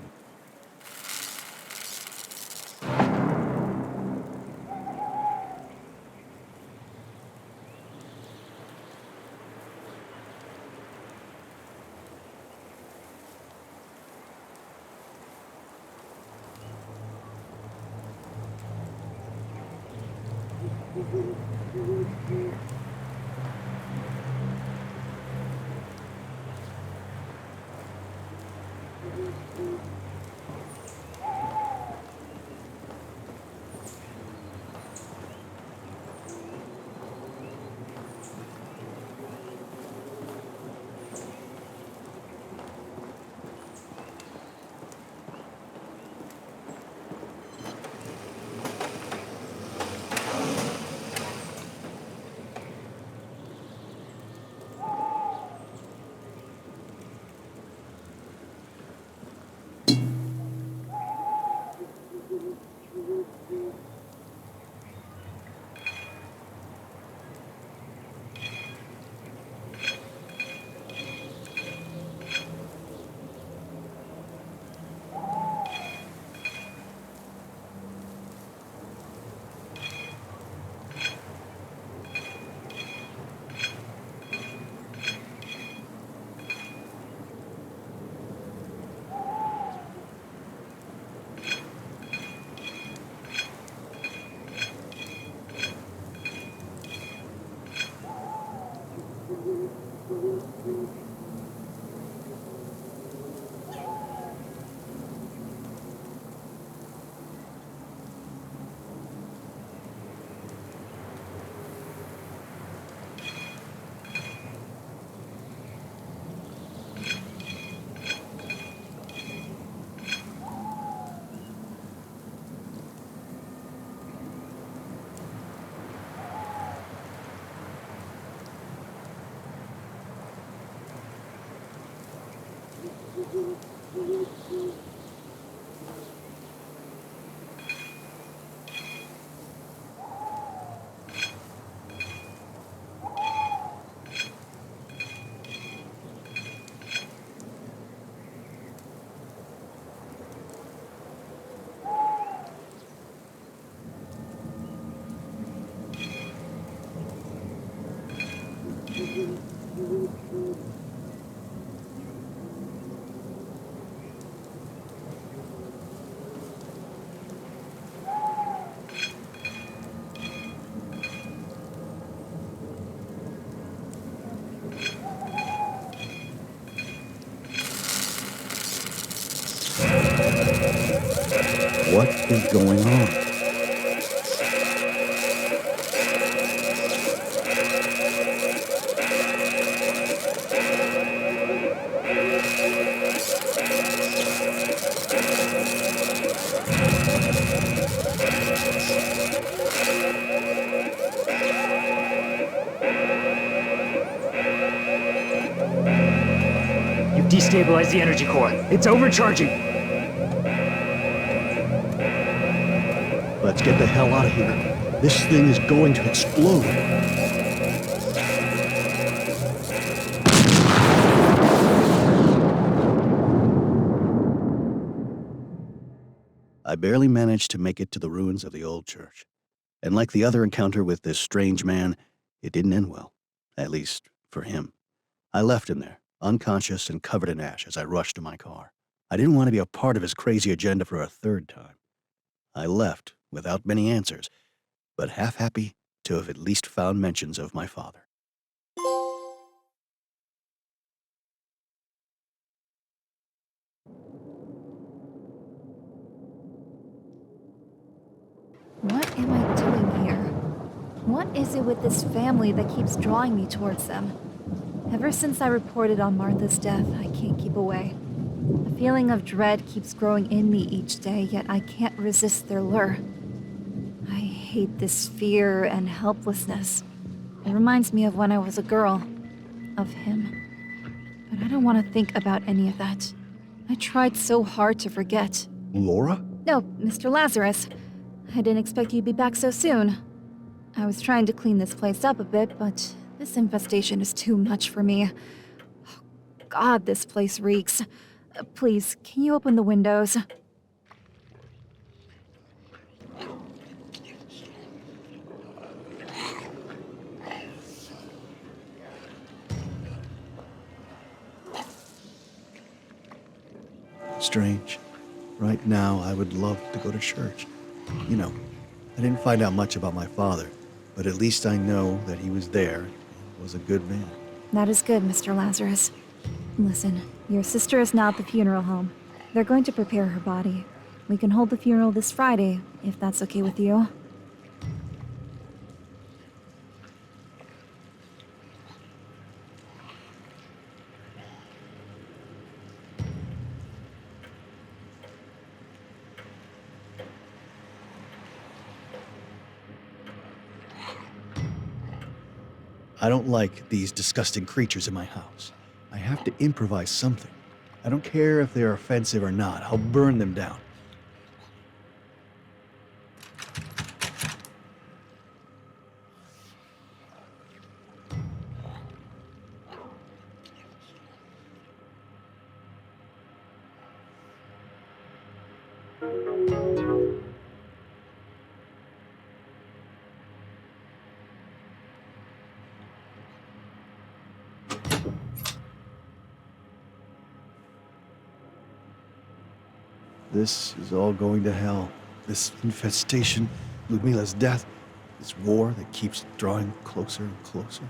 Speaker 1: What is going on?
Speaker 7: You've destabilized the energy core. It's overcharging.
Speaker 1: Let's get the hell out of here. This thing is going to explode. I barely managed to make it to the ruins of the old church. And like the other encounter with this strange man, it didn't end well. At least, for him. I left him there, unconscious and covered in ash as I rushed to my car. I didn't want to be a part of his crazy agenda for a third time. I left without many answers, but half happy to have at least found mentions of my father.
Speaker 10: What am I doing here? What is it with this family that keeps drawing me towards them? Ever since I reported on Martha's death, I can't keep away. A feeling of dread keeps growing in me each day, yet I can't resist their lure. I hate this fear and helplessness. It reminds me of when I was a girl. Of him. But I don't want to think about any of that. I tried so hard to forget.
Speaker 1: Laura?
Speaker 10: No, Mr. Lazarus. I didn't expect you'd be back so soon. I was trying to clean this place up a bit, but this infestation is too much for me. Oh, God, this place reeks. Please, can you open the windows?
Speaker 1: Strange. Right now, I would love to go to church. You know, I didn't find out much about my father, but at least I know that he was there and was a good man.
Speaker 10: That is good, Mr. Lazarus. Listen, your sister is now at the funeral home. They're going to prepare her body. We can hold the funeral this Friday, if that's okay with you.
Speaker 1: I don't like these disgusting creatures in my house. I have to improvise something. I don't care if they're offensive or not. I'll burn them down. This is all going to hell. This infestation, Ludmila's death, this war that keeps drawing closer and closer.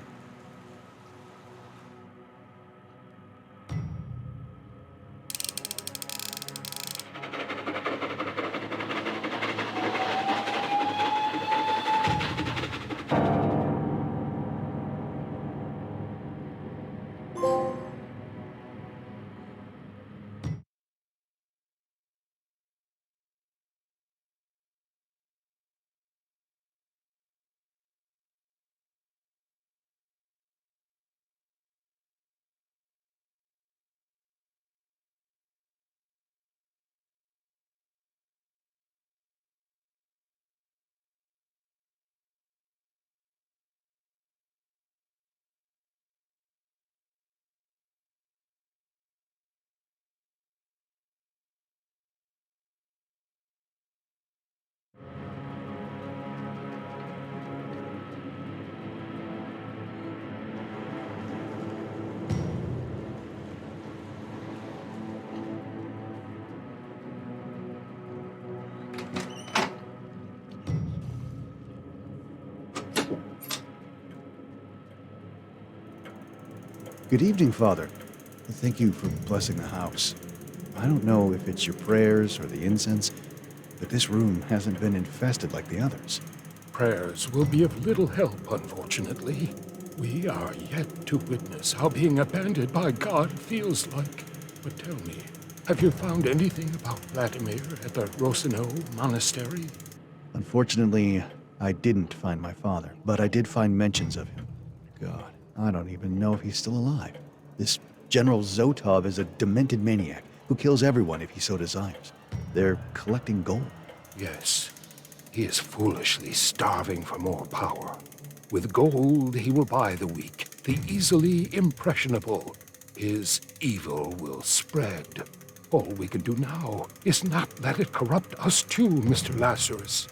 Speaker 1: Good evening, Father. Thank you for blessing the house. I don't know if it's your prayers or the incense, but this room hasn't been infested like the others.
Speaker 13: Prayers will be of little help, unfortunately. We are yet to witness how being abandoned by God feels like. But tell me, have you found anything about Vladimir at the Rosino Monastery?
Speaker 1: Unfortunately, I didn't find my father, but I did find mentions of him. God, I don't even know if he's still alive. This General Zotov is a demented maniac who kills everyone if he so desires. They're collecting gold.
Speaker 13: Yes, he is foolishly starving for more power. With gold, he will buy the weak, the easily impressionable. His evil will spread. All we can do now is not let it corrupt us too, Mr. Lazarus.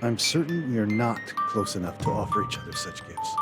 Speaker 1: I'm certain we are not close enough to offer each other such gifts.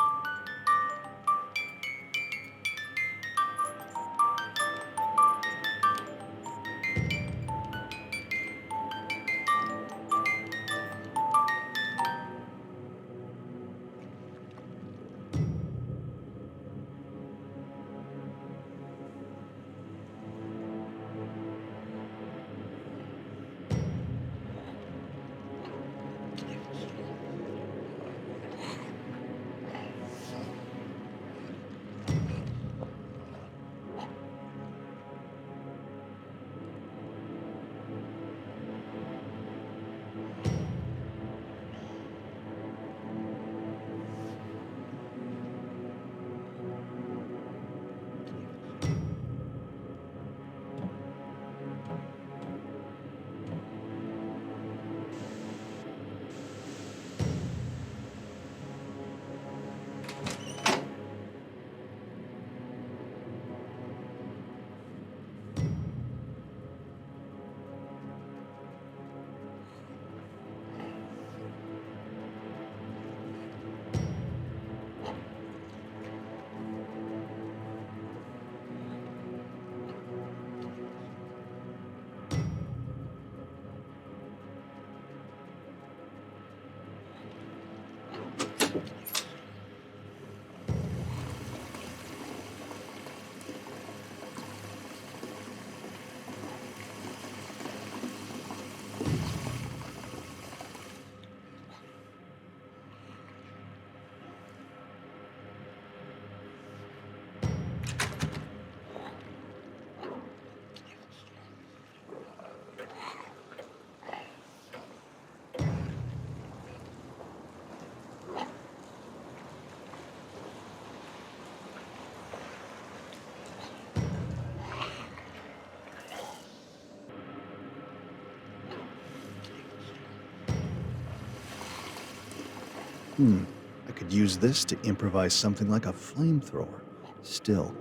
Speaker 1: I could use this to improvise something like a flamethrower. Still,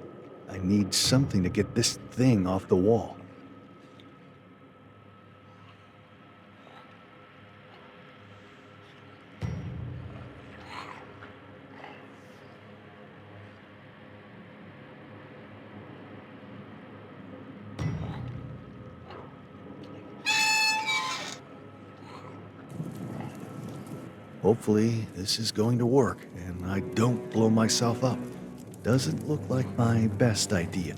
Speaker 1: I need something to get this thing off the wall. Hopefully, this is going to work, and I don't blow myself up. Doesn't look like my best idea.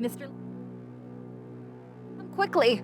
Speaker 10: Mr. Come quickly.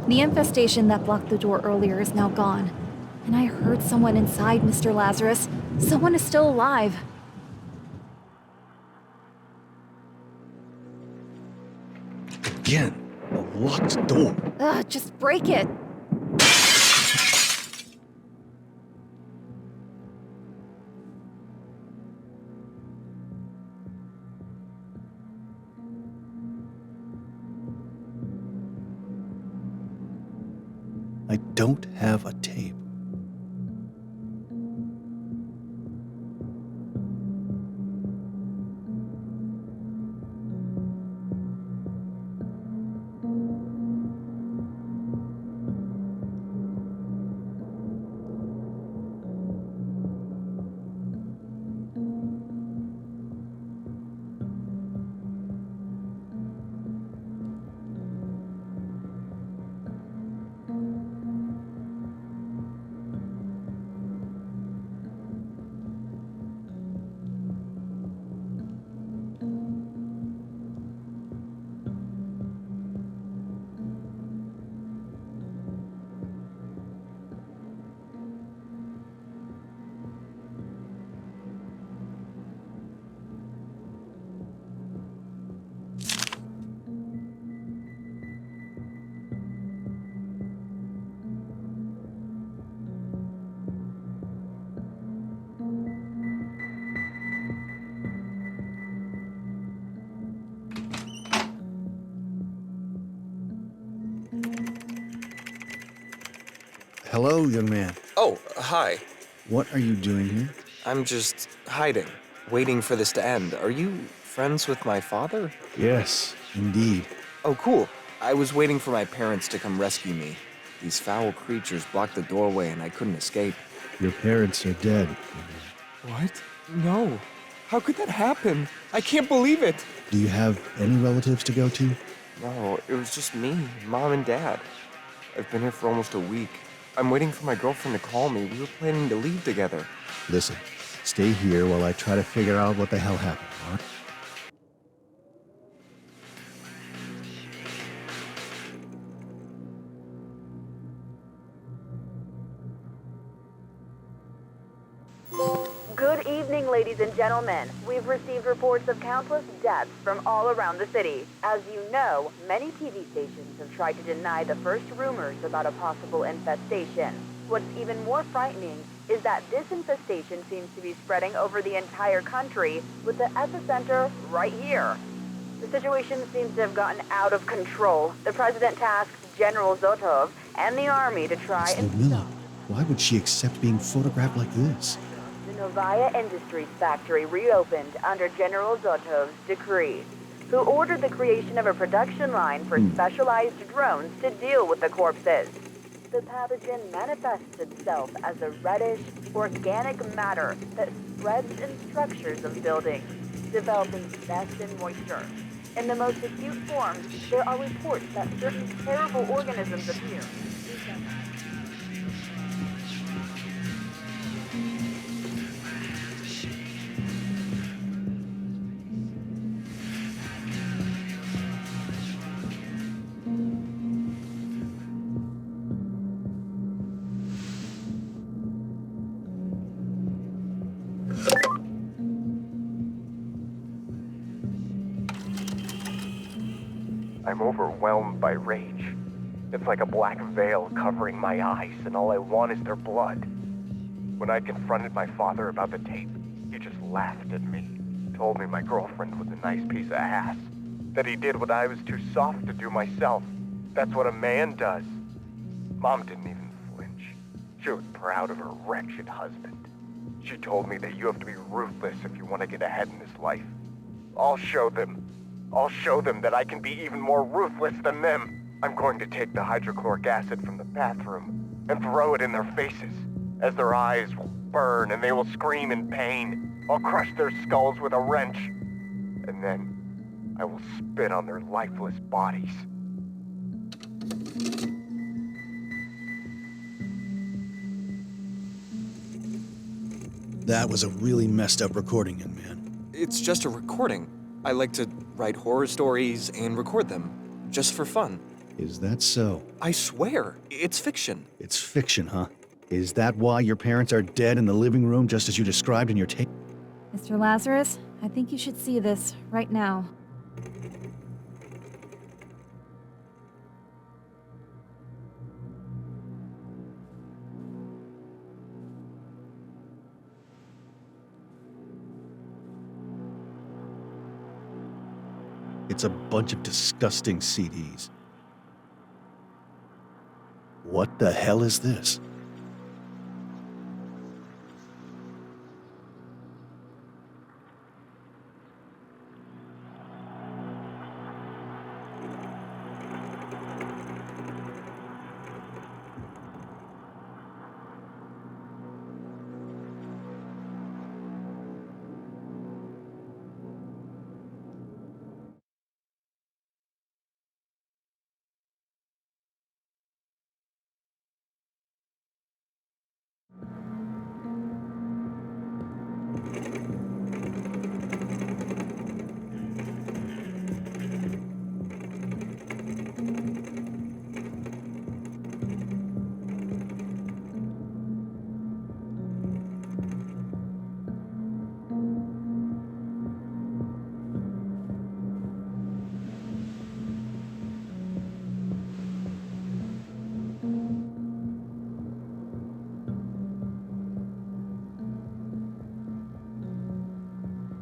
Speaker 10: The infestation that blocked the door earlier is now gone. And I heard someone inside, Mr. Lazarus. Someone is still alive.
Speaker 1: Again, a locked door.
Speaker 10: Ugh, just break it.
Speaker 1: I don't have a tape. Hello, young man.
Speaker 14: Oh, hi.
Speaker 1: What are you doing here?
Speaker 14: I'm just hiding, waiting for this to end. Are you friends with my father?
Speaker 1: Yes, indeed.
Speaker 14: Oh, cool. I was waiting for my parents to come rescue me. These foul creatures blocked the doorway and I couldn't escape.
Speaker 1: Your parents are dead.
Speaker 14: What? No. How could that happen? I can't believe it.
Speaker 1: Do you have any relatives to go to?
Speaker 14: No, it was just me, Mom and Dad. I've been here for almost a week. I'm waiting for my girlfriend to call me. We were planning to leave together.
Speaker 1: Listen, stay here while I try to figure out what the hell happened, all right?
Speaker 2: Good evening, ladies and gentlemen. We've received reports of countless deaths from all around the city. As you know, many TV stations have tried to deny the first rumors about a possible infestation. What's even more frightening is that this infestation seems to be spreading over the entire country, with the epicenter right here. The situation seems to have gotten out of control. The president tasked General Zotov and the army to try and
Speaker 1: Ludmilla, why would she accept being photographed like this?
Speaker 2: The Novaya Industries factory reopened under General Zotov's decree, who ordered the creation of a production line for specialized drones to deal with the corpses. The pathogen manifests itself as a reddish, organic matter that spreads in structures of buildings, developing dust and moisture. In the most acute forms, there are reports that certain terrible organisms appear.
Speaker 9: I'm overwhelmed by rage. It's like a black veil covering my eyes, and all I want is their blood. When I confronted my father about the tape, he just laughed at me, told me my girlfriend was a nice piece of ass, that he did what I was too soft to do myself. That's what a man does. Mom didn't even flinch. She was proud of her wretched husband. She told me that you have to be ruthless if you want to get ahead in this life. I'll show them.
Speaker 14: I'll show them that I can be even more ruthless than them. I'm going to take the hydrochloric acid from the bathroom and throw it in their faces, as their eyes will burn and they will scream in pain. I'll crush their skulls with a wrench, and then I will spit on their lifeless bodies.
Speaker 1: That was a really messed up recording, young man.
Speaker 14: It's just a recording. I like to write horror stories and record them, just for fun.
Speaker 1: Is that so?
Speaker 14: I swear, it's fiction.
Speaker 1: It's fiction, huh? Is that why your parents are dead in the living room, just as you described in your tape?
Speaker 10: Mr. Lazarus, I think you should see this right now.
Speaker 1: It's a bunch of disgusting CDs. What the hell is this?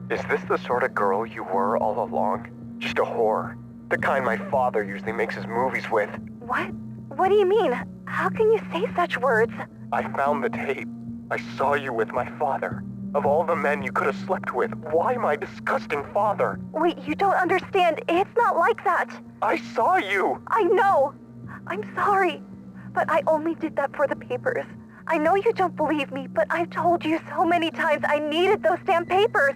Speaker 14: Is this the sort of girl you were all along? Just a whore? The kind my father usually makes his movies with?
Speaker 2: What? What do you mean? How can you say such words?
Speaker 14: I found the tape. I saw you with my father. Of all the men you could have slept with, why my disgusting father?
Speaker 2: Wait, you don't understand. It's not like that.
Speaker 14: I saw you!
Speaker 2: I know. I'm sorry. But I only did that for the papers. I know you don't believe me, but I've told you so many times I needed those damn papers.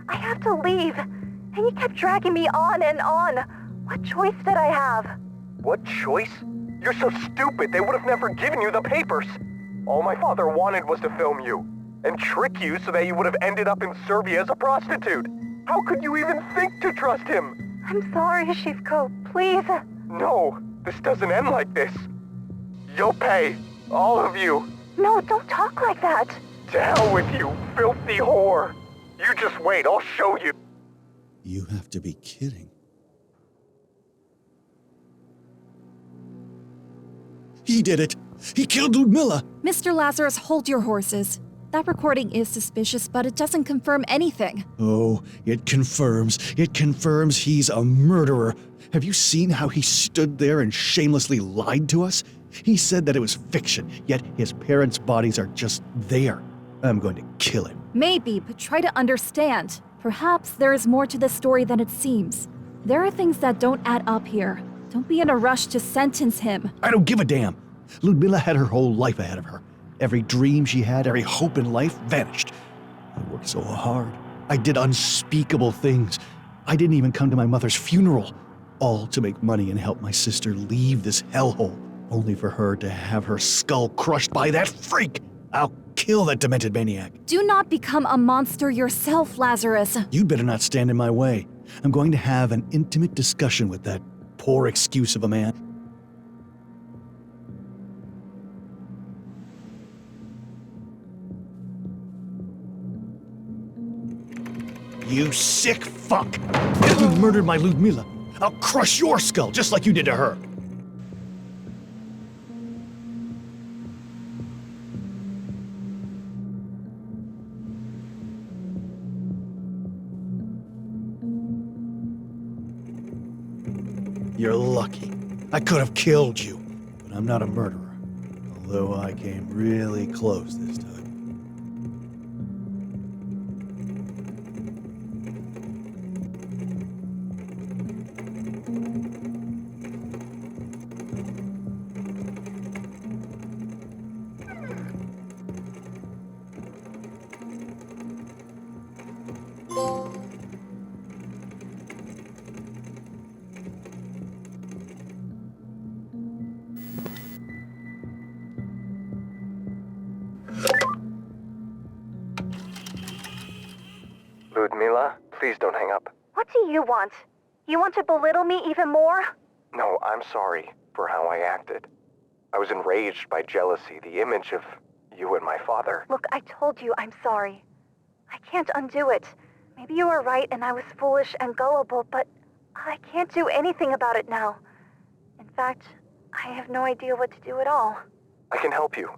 Speaker 2: I have to leave. And you kept dragging me on and on. What choice did I have?
Speaker 14: What choice? You're so stupid, they would have never given you the papers. All my father wanted was to film you, and trick you so that you would have ended up in Serbia as a prostitute. How could you even think to trust him?
Speaker 2: I'm sorry, Shivko. Please.
Speaker 14: No, this doesn't end like this. You'll pay. All of you.
Speaker 2: No, don't talk like that.
Speaker 14: To hell with you, filthy whore. You just wait, I'll show you.
Speaker 1: You have to be kidding. He did it! He killed Ludmilla!
Speaker 10: Mr. Lazarus, hold your horses. That recording is suspicious, but it doesn't confirm anything.
Speaker 1: Oh, it confirms he's a murderer. Have you seen how he stood there and shamelessly lied to us? He said that it was fiction, yet his parents' bodies are just there. I'm going to kill him.
Speaker 10: Maybe, but try to understand. Perhaps there is more to this story than it seems. There are things that don't add up here. Don't be in a rush to sentence him.
Speaker 1: I don't give a damn. Ludmilla had her whole life ahead of her. Every dream she had, every hope in life vanished. I worked so hard. I did unspeakable things. I didn't even come to my mother's funeral. All to make money and help my sister leave this hellhole, only for her to have her skull crushed by that freak. I'll kill that demented maniac.
Speaker 10: Do not become a monster yourself, Lazarus.
Speaker 1: You'd better not stand in my way. I'm going to have an intimate discussion with that poor excuse of a man. You sick fuck! You murdered my Ludmilla. I'll crush your skull just like you did to her. You're lucky. I could have killed you, but I'm not a murderer. Although I came really close this time.
Speaker 14: Please don't hang up.
Speaker 2: What do you want? You want to belittle me even more?
Speaker 14: No, I'm sorry for how I acted. I was enraged by jealousy, the image of you and my father.
Speaker 2: Look, I told you I'm sorry. I can't undo it. Maybe you were right and I was foolish and gullible, but I can't do anything about it now. In fact, I have no idea what to do at all.
Speaker 14: I can help you.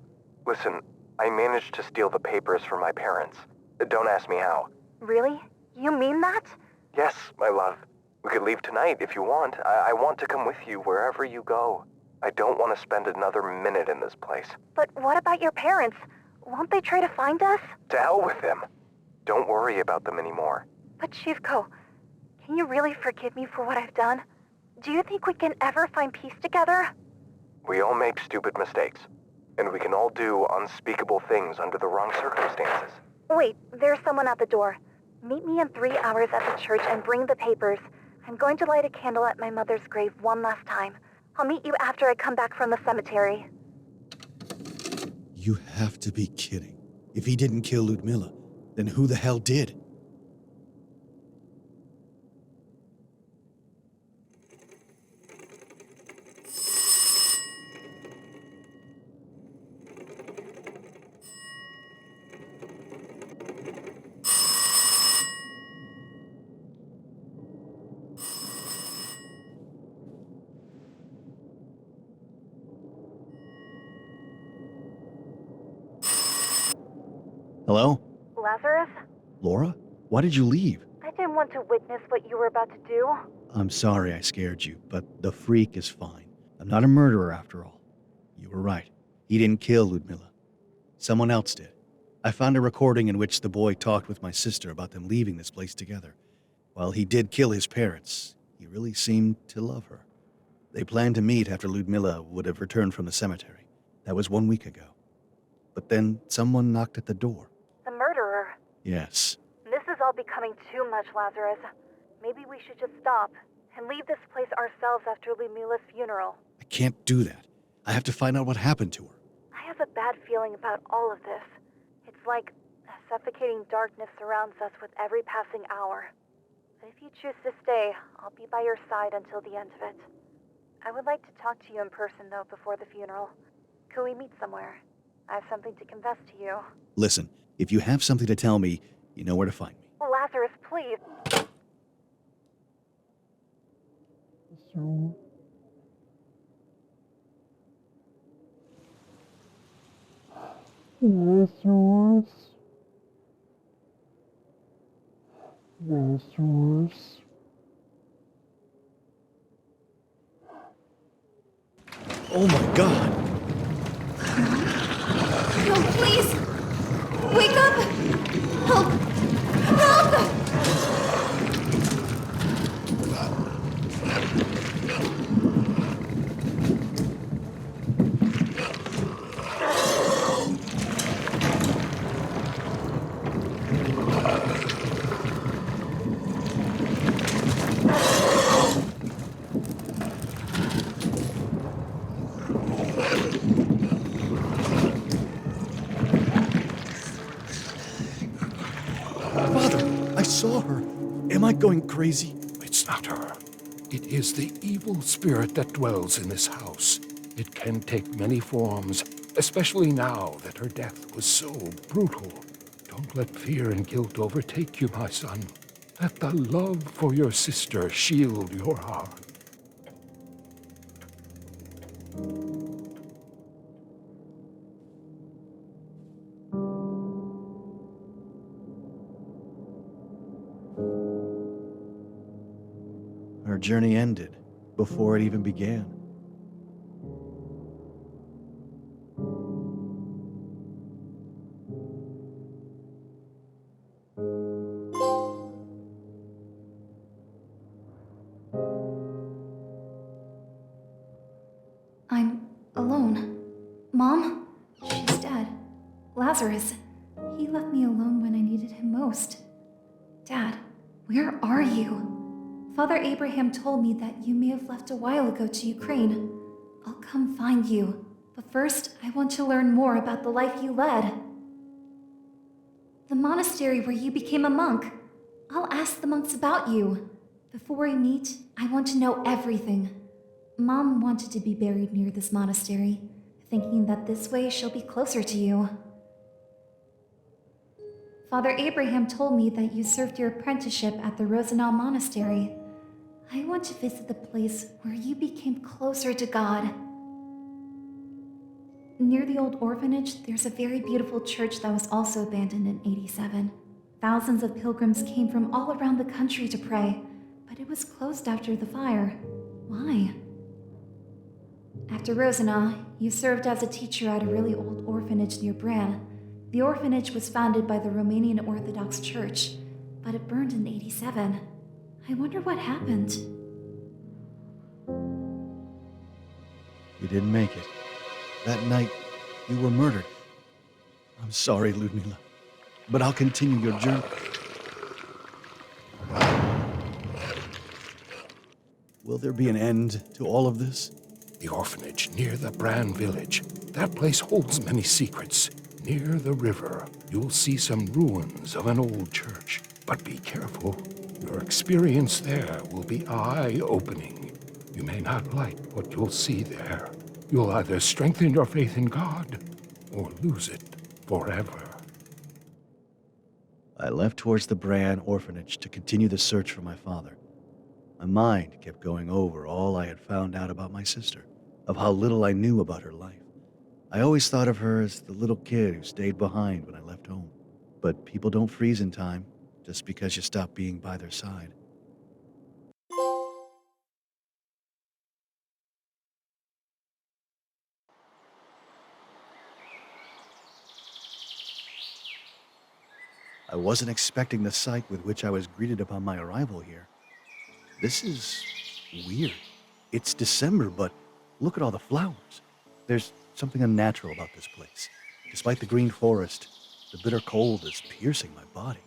Speaker 14: Listen, I managed to steal the papers from my parents. Don't ask me how.
Speaker 2: Really? You mean that?
Speaker 14: Yes, my love. We could leave tonight if you want. I want to come with you wherever you go. I don't want to spend another minute in this place.
Speaker 2: But what about your parents? Won't they try to find us?
Speaker 14: To hell with them. Don't worry about them anymore.
Speaker 2: But Shivko, can you really forgive me for what I've done? Do you think we can ever find peace together?
Speaker 14: We all make stupid mistakes. And we can all do unspeakable things under the wrong circumstances.
Speaker 2: Wait, there's someone at the door. Meet me in 3 hours at the church and bring the papers. I'm going to light a candle at my mother's grave one last time. I'll meet you after I come back from the cemetery.
Speaker 1: You have to be kidding. If he didn't kill Ludmilla, then who the hell did? Hello?
Speaker 2: Lazarus?
Speaker 1: Laura? Why did you leave?
Speaker 2: I didn't want to witness what you were about to do.
Speaker 1: I'm sorry I scared you, but the freak is fine. I'm not a murderer after all. You were right. He didn't kill Ludmilla. Someone else did. I found a recording in which the boy talked with my sister about them leaving this place together. While he did kill his parents, he really seemed to love her. They planned to meet after Ludmilla would have returned from the cemetery. That was 1 week ago. But then someone knocked at the door.
Speaker 2: The murderer?
Speaker 1: Yes.
Speaker 2: This is all becoming too much, Lazarus. Maybe we should just stop and leave this place ourselves after Ludmilla's funeral.
Speaker 1: I can't do that. I have to find out what happened to her.
Speaker 2: I have a bad feeling about all of this. It's like a suffocating darkness surrounds us with every passing hour. But if you choose to stay, I'll be by your side until the end of it. I would like to talk to you in person, though, before the funeral. Could we meet somewhere? I have something to confess to you.
Speaker 1: Listen, if you have something to tell me, you know where to find me.
Speaker 2: Lazarus, please.
Speaker 1: Oh my God!
Speaker 10: No, please! Wake up! Help! Help!
Speaker 1: I saw her. Am I going crazy?
Speaker 13: It's not her. It is the evil spirit that dwells in this house. It can take many forms, especially now that her death was so brutal. Don't let fear and guilt overtake you, my son. Let the love for your sister shield your heart.
Speaker 1: Our journey ended before it even began.
Speaker 10: I'm alone. Mom? She's dead. Lazarus, he left me alone when I needed him most. Dad, where are you? Father Abraham told me that you may have left a while ago to Ukraine. I'll come find you, but first I want to learn more about the life you led. The monastery where you became a monk. I'll ask the monks about you. Before we meet, I want to know everything. Mom wanted to be buried near this monastery, thinking that this way she'll be closer to you. Father Abraham told me that you served your apprenticeship at the Rosenau Monastery. I want to visit the place where you became closer to God. Near the old orphanage, there's a very beautiful church that was also abandoned in '87. Thousands of pilgrims came from all around the country to pray, but it was closed after the fire. Why? After Rosenau, you served as a teacher at a really old orphanage near Bran. The orphanage was founded by the Romanian Orthodox Church, but it burned in '87. I wonder what happened.
Speaker 1: You didn't make it. That night, you were murdered. I'm sorry, Ludmila, but I'll continue your journey. Will there be an end to all of this?
Speaker 13: The orphanage near the Bran village. That place holds many secrets. Near the river, you'll see some ruins of an old church. But be careful. Your experience there will be eye-opening. You may not like what you'll see there. You'll either strengthen your faith in God or lose it forever.
Speaker 1: I left towards the Bran orphanage to continue the search for my father. My mind kept going over all I had found out about my sister, of how little I knew about her life. I always thought of her as the little kid who stayed behind when I left home. But people don't freeze in time just because you stop being by their side. I wasn't expecting the sight with which I was greeted upon my arrival here. This is weird. It's December, but look at all the flowers. There's something unnatural about this place. Despite the green forest, the bitter cold is piercing my body.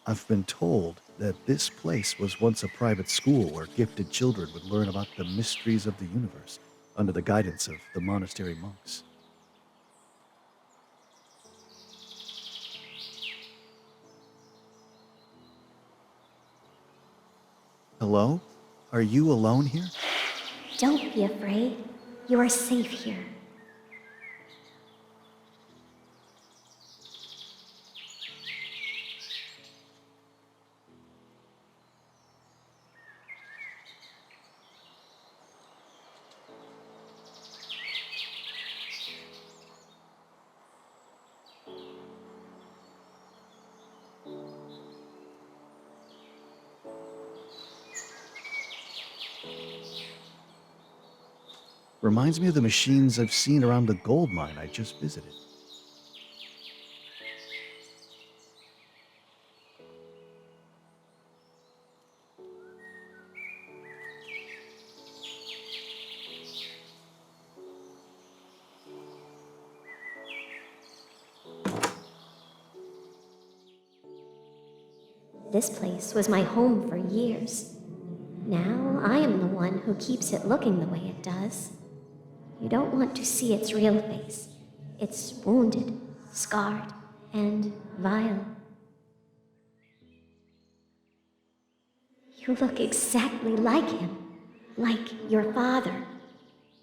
Speaker 1: I've been told that this place was once a private school where gifted children would learn about the mysteries of the universe under the guidance of the monastery monks. Hello? Are you alone here?
Speaker 15: Don't be afraid. You are safe here.
Speaker 1: Reminds me of the machines I've seen around the gold mine I just visited.
Speaker 15: This place was my home for years. Now I am the one who keeps it looking the way it does. You don't want to see its real face. It's wounded, scarred, and vile. You look exactly like him, like your father.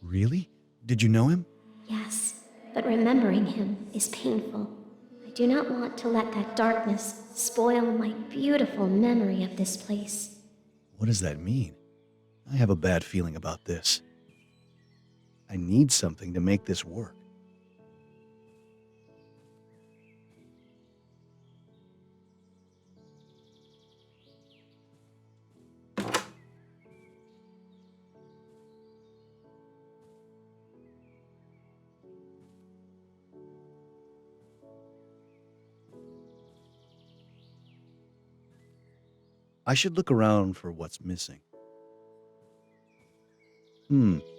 Speaker 1: Really? Did you know him?
Speaker 15: Yes, but remembering him is painful. I do not want to let that darkness spoil my beautiful memory of this place.
Speaker 1: What does that mean? I have a bad feeling about this. I need something to make this work. I should look around for what's missing.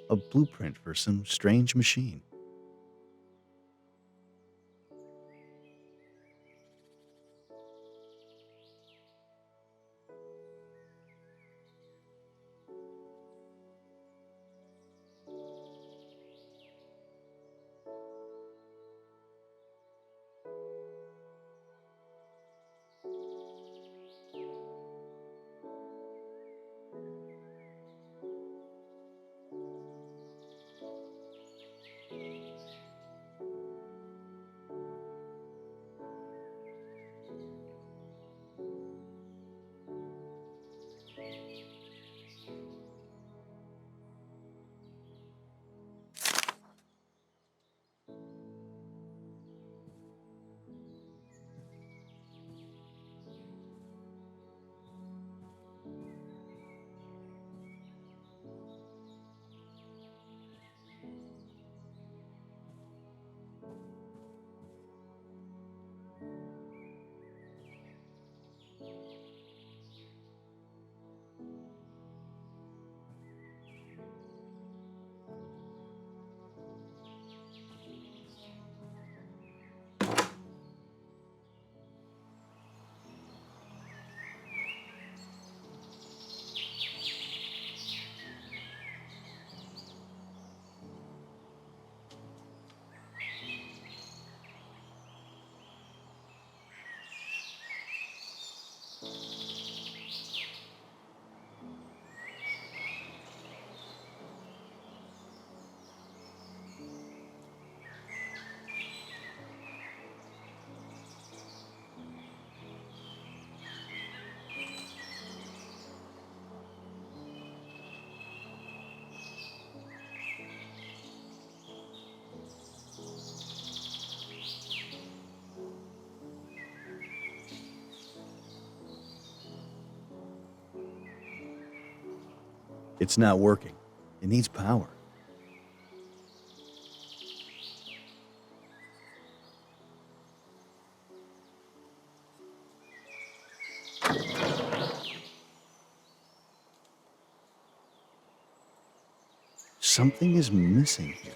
Speaker 1: A blueprint for some strange machine. It's not working. It needs power. Something is missing here.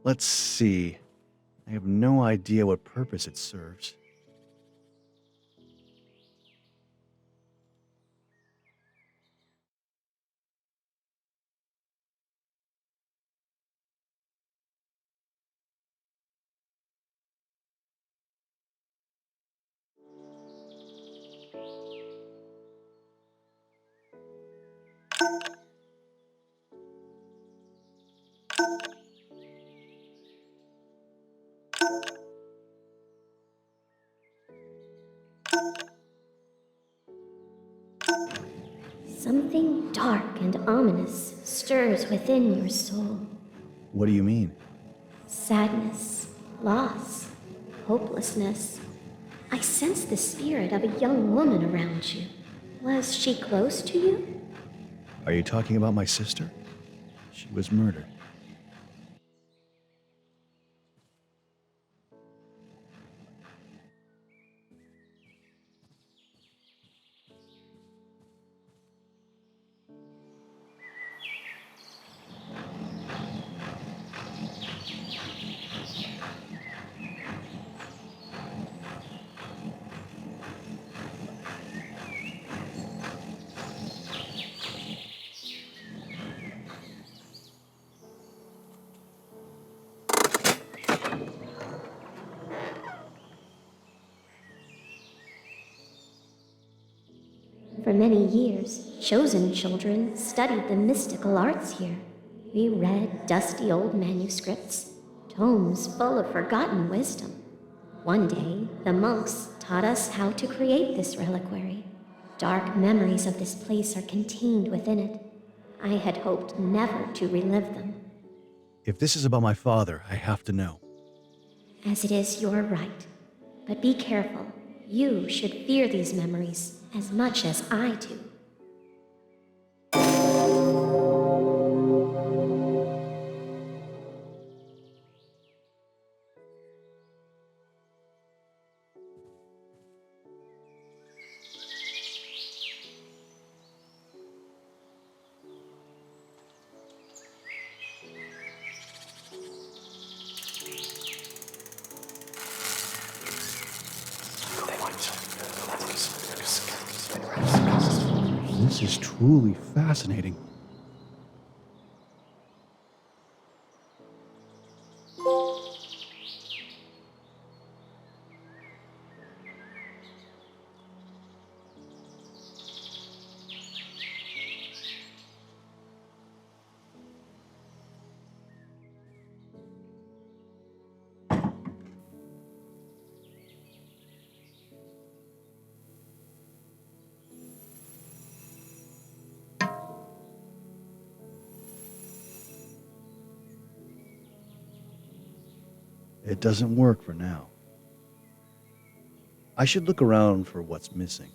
Speaker 1: Let's see. I have no idea what purpose it serves.
Speaker 15: Something dark and ominous stirs within your soul.
Speaker 1: What do you mean?
Speaker 15: Sadness, loss, hopelessness. I sense the spirit of a young woman around you. Was she close to you?
Speaker 1: Are you talking about my sister? She was murdered.
Speaker 15: For many years, chosen children studied the mystical arts here. We read dusty old manuscripts, tomes full of forgotten wisdom. One day, the monks taught us how to create this reliquary. Dark memories of this place are contained within it. I had hoped never to relive them.
Speaker 1: If this is about my father, I have to know.
Speaker 15: As it is your right. But be careful. You should fear these memories as much as I do.
Speaker 1: is truly fascinating. It doesn't work for now. I should look around for what's missing.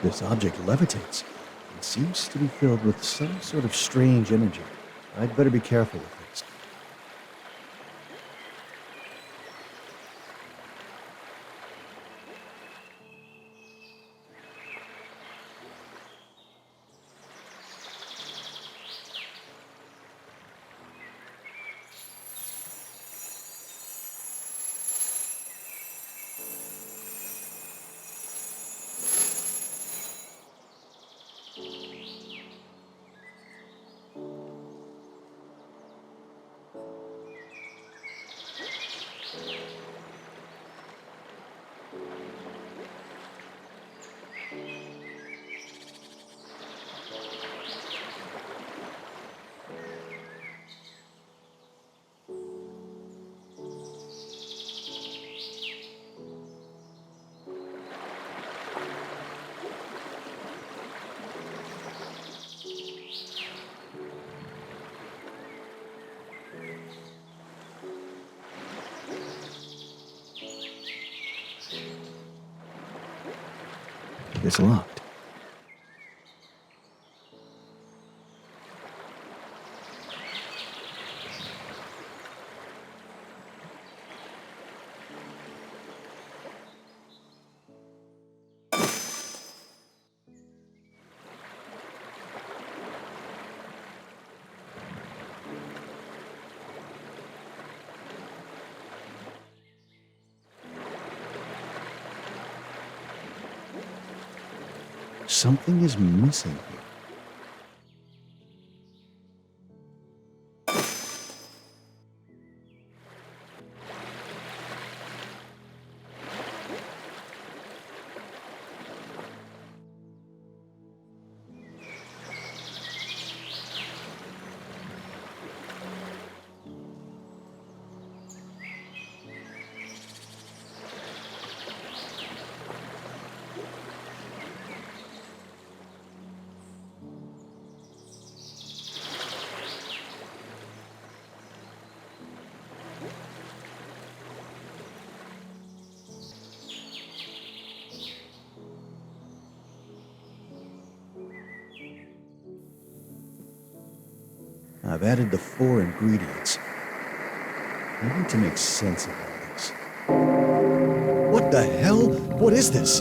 Speaker 1: This object levitates and seems to be filled with some sort of strange energy. I'd better be careful with this. It's locked. Something is missing here. I've added the 4 ingredients. I need to make sense of all this. What the hell? What is this?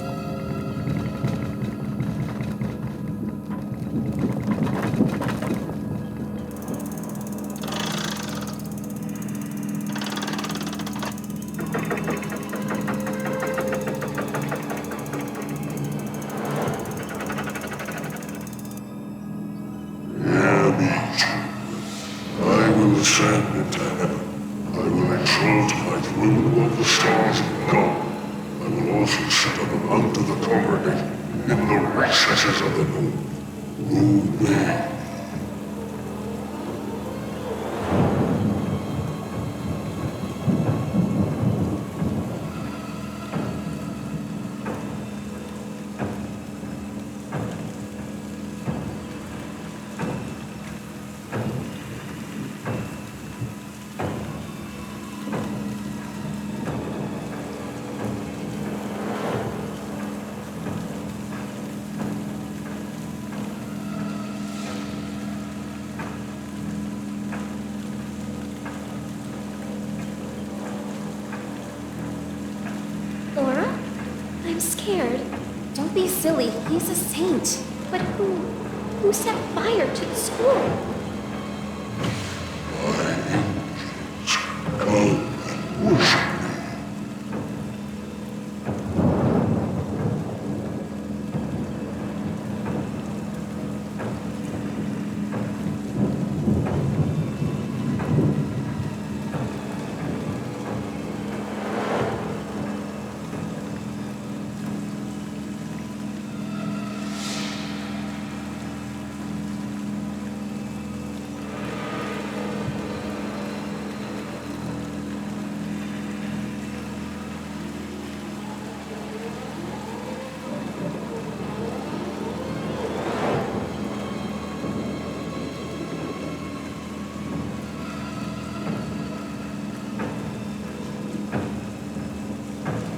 Speaker 16: Ascend into heaven. I will exalt my throne above the stars of God. I will also sit on the mount of the congregate in the recesses of the moon. Rule me.
Speaker 15: Scared. Don't be silly. He's a saint. But who set fire to the school?
Speaker 16: My angels, come and worship me.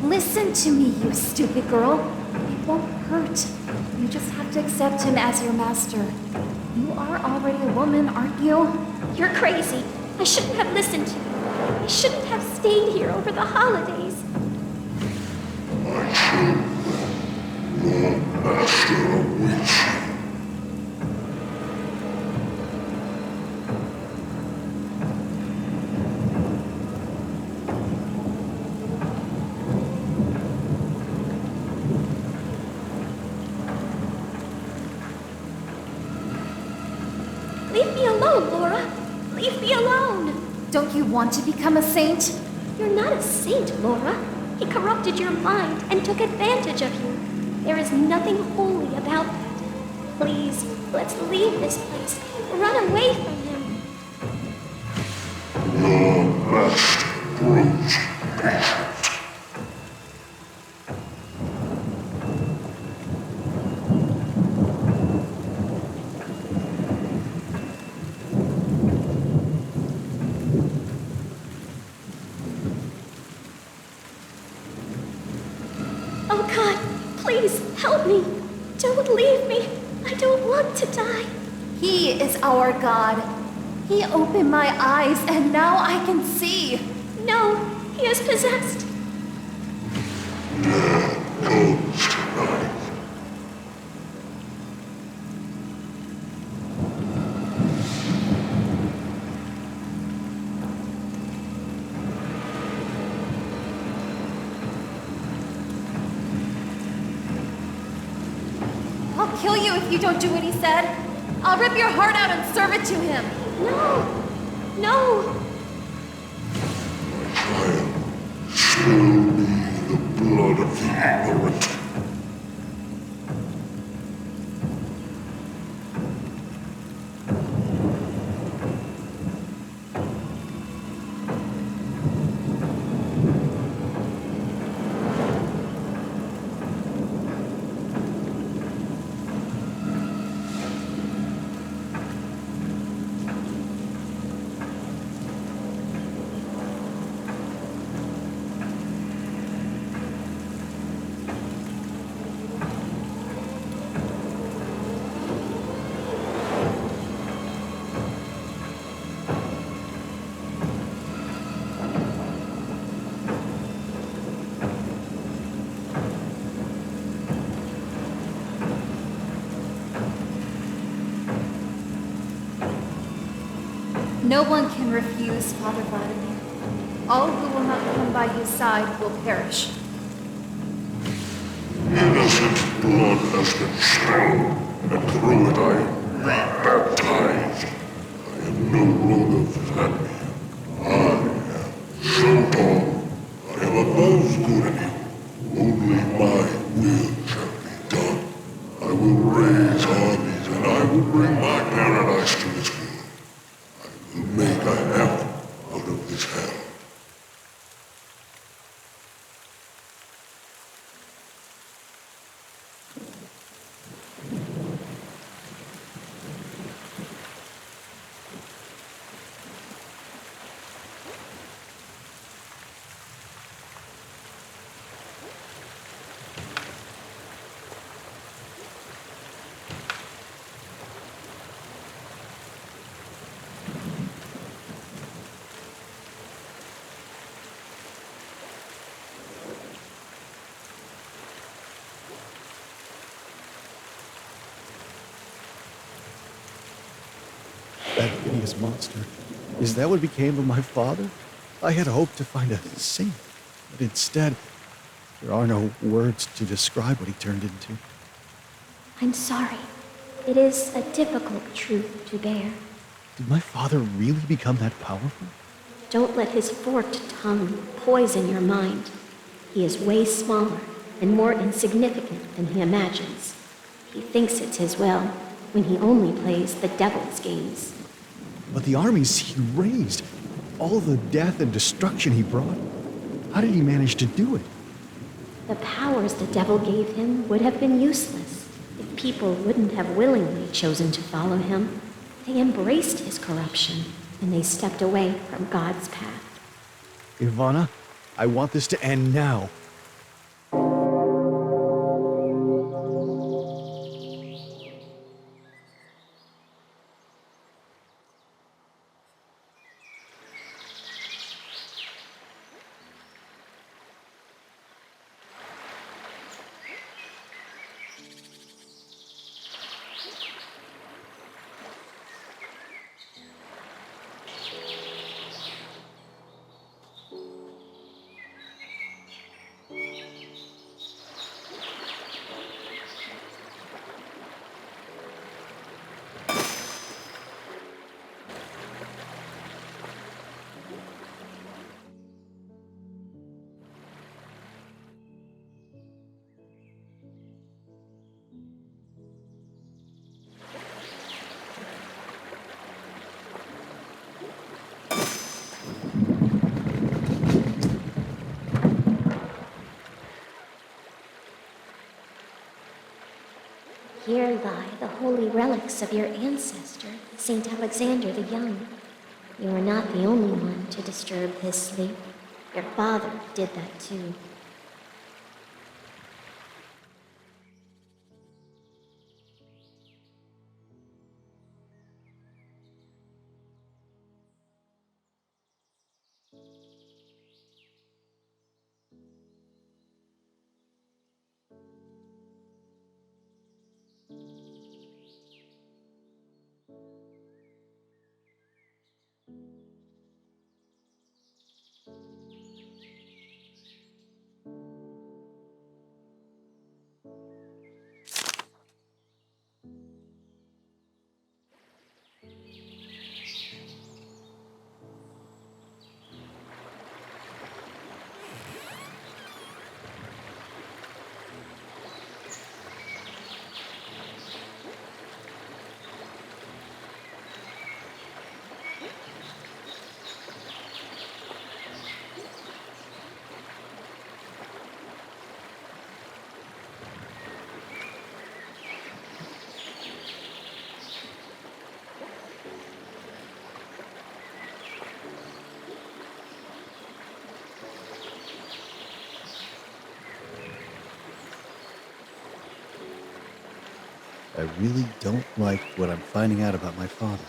Speaker 10: Listen to me, you stupid girl. It won't hurt. You just have to accept him as your master. You are already a woman, aren't you?
Speaker 15: You're crazy. I shouldn't have listened to you. I shouldn't have stayed here over the holidays.
Speaker 16: My children, your master awaits you.
Speaker 15: Leave me alone, Laura. Leave me alone.
Speaker 10: Don't you want to become a saint?
Speaker 15: You're not a saint, Laura. He corrupted your mind and took advantage of you. There is nothing holy about that. Please, let's leave this place. Run away from him.
Speaker 16: Your master grows patient.
Speaker 15: Oh God, please help me. Don't leave me. I don't want to die.
Speaker 10: He is our God. He opened my eyes and now I can see.
Speaker 15: No, he is possessed.
Speaker 16: Comes tonight.
Speaker 10: I'll kill you if you don't do what he said. I'll rip your heart out and serve it to him.
Speaker 15: No. No.
Speaker 16: My child, spill me the blood of the ignorant.
Speaker 10: No one can refuse Father Vladimir. All who will not come by his side will perish.
Speaker 16: Innocent blood has been spilled, and through it I am rebaptized. I am no longer Vladimir. I am Shoto. I am above good and evil. Only my will shall be done. I will raise armies, and I will bring my paradise to its field. I will make a heaven out of this hell.
Speaker 1: That hideous monster. Is that what became of my father? I had hoped to find a saint, but instead, there are no words to describe what he turned into.
Speaker 15: I'm sorry. It is a difficult truth to bear.
Speaker 1: Did my father really become that powerful?
Speaker 15: Don't let his forked tongue poison your mind. He is way smaller and more insignificant than he imagines. He thinks it's his will when he only plays the devil's games.
Speaker 1: But the armies he raised, all the death and destruction he brought, how did he manage to do it?
Speaker 15: The powers the devil gave him would have been useless if people wouldn't have willingly chosen to follow him. They embraced his corruption and they stepped away from God's path.
Speaker 1: Ivana, I want this to end now.
Speaker 15: Here lie the holy relics of your ancestor, Saint Alexander the Young. You are not the only one to disturb his sleep. Your father did that too.
Speaker 1: I really don't like what I'm finding out about my father.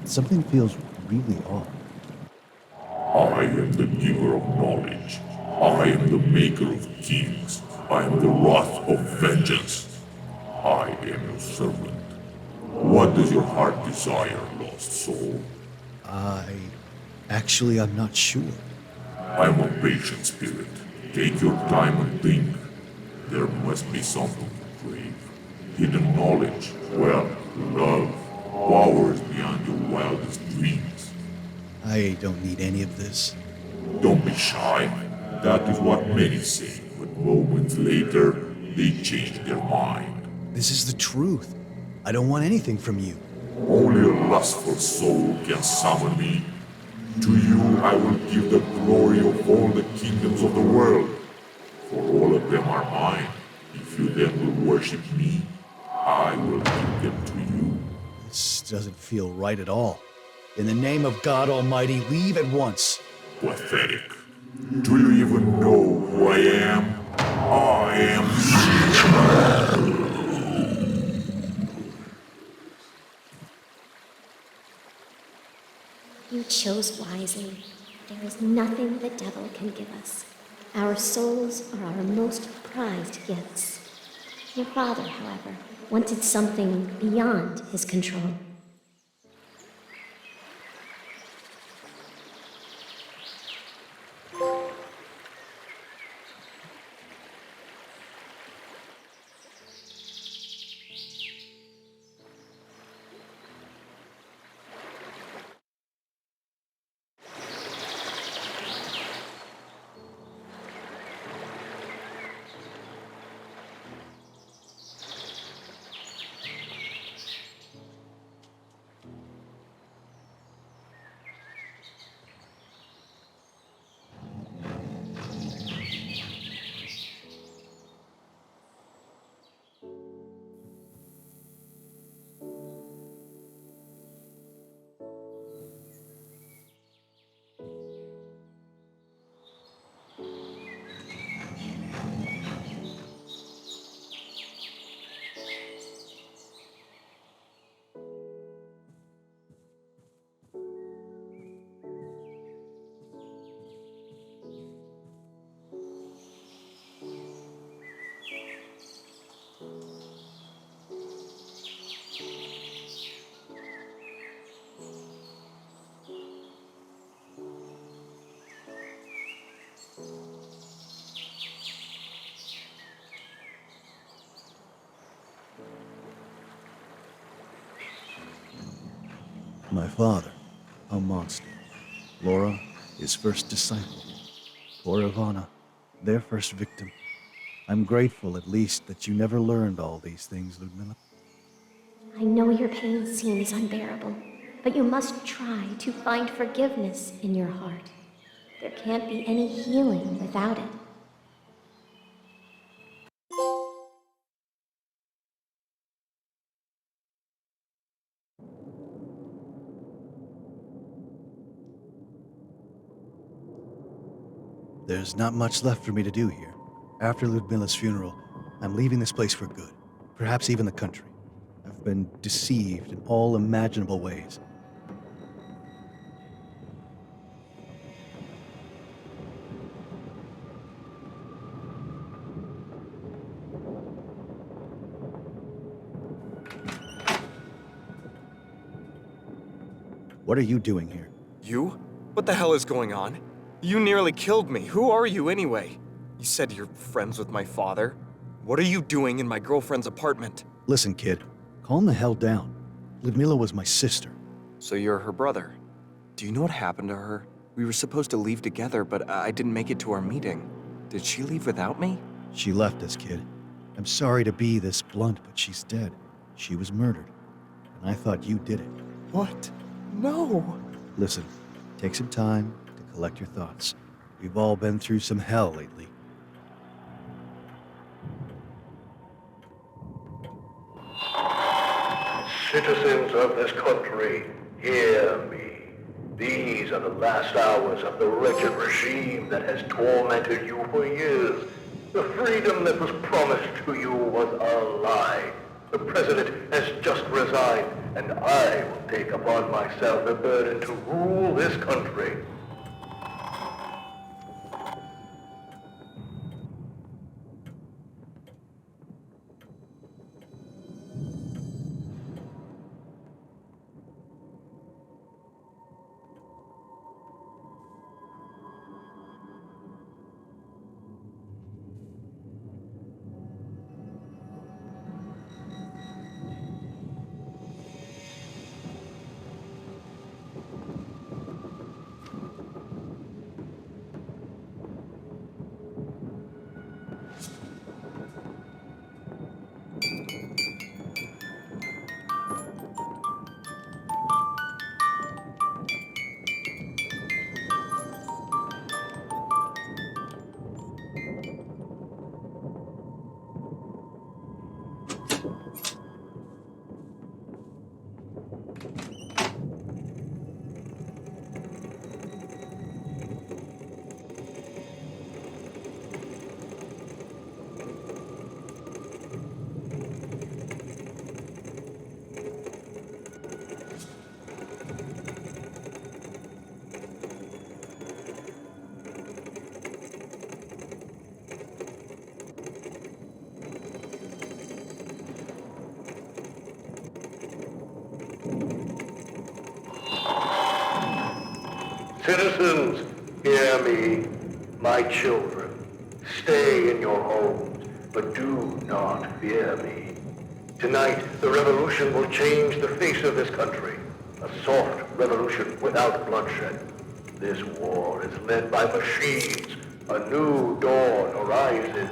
Speaker 1: Something feels really off.
Speaker 16: I am the giver of knowledge. I am the maker of kings. I am the wrath of vengeance. I am your servant. What does your heart desire, lost soul?
Speaker 1: I'm not sure.
Speaker 16: I am a patient spirit. Take your time and think. There must be something to crave. Hidden knowledge, wealth, love, powers beyond your wildest dreams.
Speaker 1: I don't need any of this.
Speaker 16: Don't be shy. That is what many say, but moments later, they change their mind.
Speaker 1: This is the truth. I don't want anything from you.
Speaker 16: Only a lustful soul can summon me. To you I will give the glory of all the kingdoms of the world. For all of them are mine. If you then will worship me, I will give them to you.
Speaker 1: This doesn't feel right at all. In the name of God Almighty, leave at once.
Speaker 16: Pathetic. Do you even know who I am? I am...
Speaker 15: You chose wisely. There is nothing the devil can give us. Our souls are our most prized gifts. Your father, however, wanted something beyond his control.
Speaker 1: My father, a monster. Laura, his first disciple. Poor Ivana, their first victim. I'm grateful at least that you never learned all these things, Ludmilla.
Speaker 15: I know your pain seems unbearable, but you must try to find forgiveness in your heart. There can't be any healing without it.
Speaker 1: There's not much left for me to do here. After Ludmilla's funeral, I'm leaving this place for good. Perhaps even the country. I've been deceived in all imaginable ways. What are you doing here?
Speaker 14: You? What the hell is going on? You nearly killed me. Who are you anyway? You said you're friends with my father. What are you doing in my girlfriend's apartment?
Speaker 1: Listen, kid. Calm the hell down. Ludmilla was my sister.
Speaker 14: So you're her brother. Do you know what happened to her? We were supposed to leave together, but I didn't make it to our meeting. Did she leave without me?
Speaker 1: She left us, kid. I'm sorry to be this blunt, but she's dead. She was murdered. And I thought you did it.
Speaker 14: What? No!
Speaker 1: Listen, take some time to collect your thoughts. We've all been through some hell lately.
Speaker 9: Citizens of this country, hear me. These are the last hours of the wretched regime that has tormented you for years. The freedom that was promised to you was a lie. The president has just resigned, and I will take upon myself the burden to rule this country. Citizens, hear me. My children, stay in your homes, but do not fear me. Tonight, the revolution will change the face of this country. A soft revolution without bloodshed. This war is led by machines. A new dawn arises.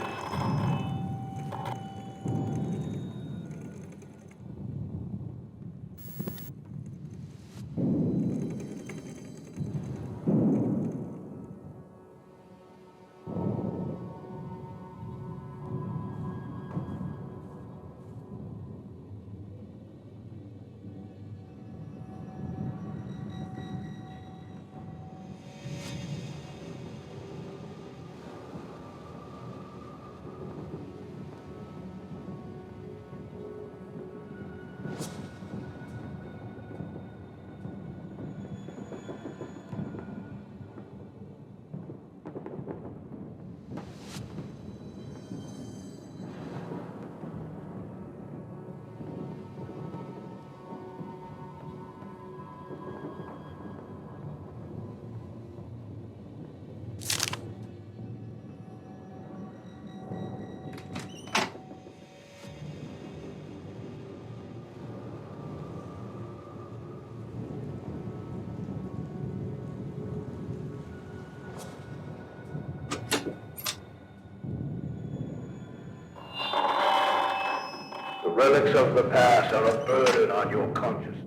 Speaker 9: The relics of the past are a burden on your conscience.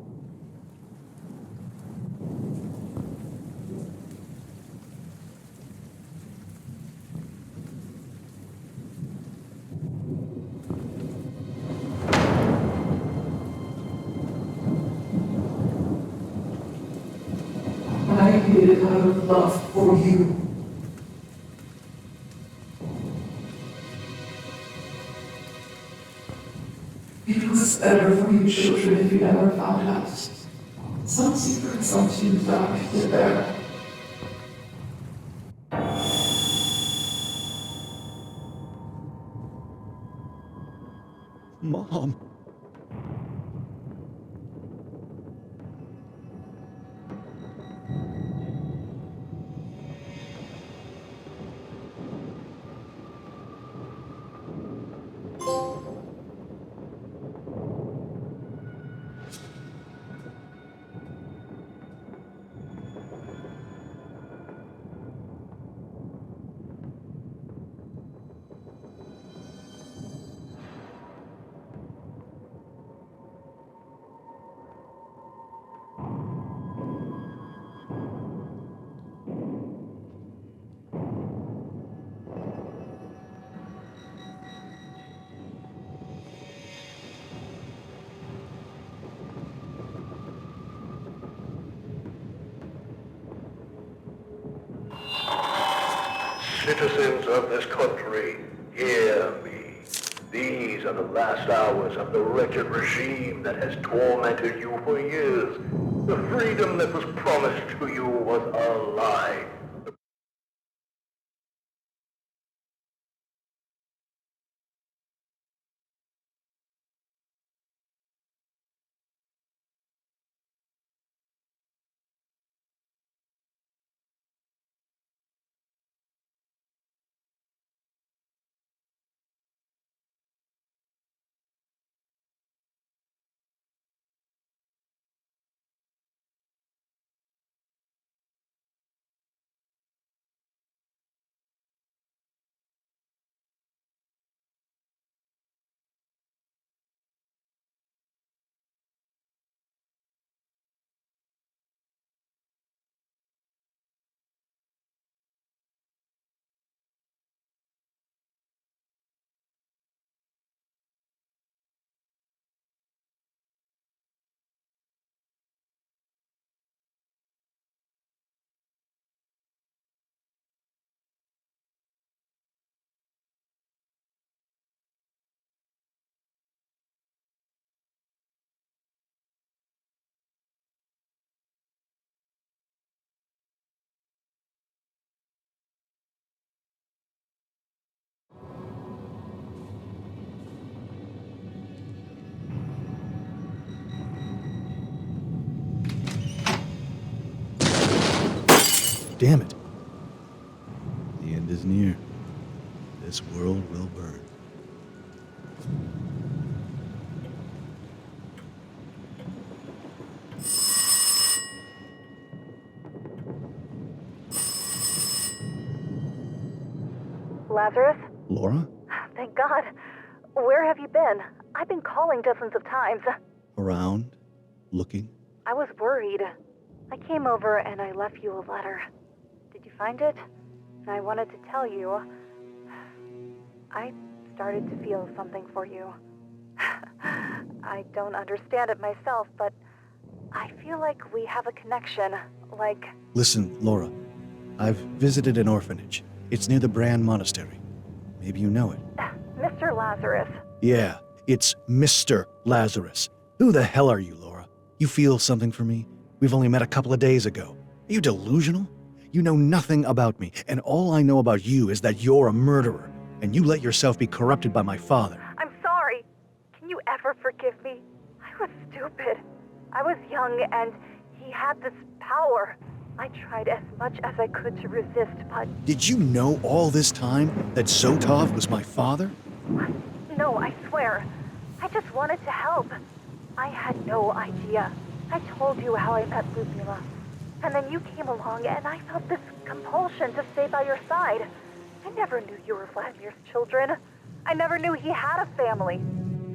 Speaker 17: I did it out of love for you. It was better for you children if you never found out. Some secrets are too dark to bear.
Speaker 1: Mom.
Speaker 9: Citizens of this country, hear me. These are the last hours of the wretched regime that has tormented you for years. The freedom that was promised to you was a lie.
Speaker 1: Damn it. The end is near. This world will burn.
Speaker 2: Lazarus?
Speaker 1: Laura?
Speaker 2: Thank God. Where have you been? I've been calling dozens of times.
Speaker 1: Around? Looking?
Speaker 2: I was worried. I came over and I left you a letter. Did you find it? And I wanted to tell you. I started to feel something for you. I don't understand it myself, but I feel like we have a connection. Like...
Speaker 1: Listen, Laura. I've visited an orphanage. It's near the Brand Monastery. Maybe you know it.
Speaker 2: Mr. Lazarus.
Speaker 1: Yeah, it's Mr. Lazarus. Who the hell are you, Laura? You feel something for me? We've only met a couple of days ago. Are you delusional? You know nothing about me, and all I know about you is that you're a murderer, and you let yourself be corrupted by my father.
Speaker 2: I'm sorry. Can you ever forgive me? I was stupid. I was young, and he had this power. I tried as much as I could to resist, but...
Speaker 1: Did you know all this time that Zotov was my father?
Speaker 2: No, I swear. I just wanted to help. I had no idea. I told you how I met Ludmila. And then you came along, and I felt this compulsion to stay by your side. I never knew you were Vladimir's children. I never knew he had a family.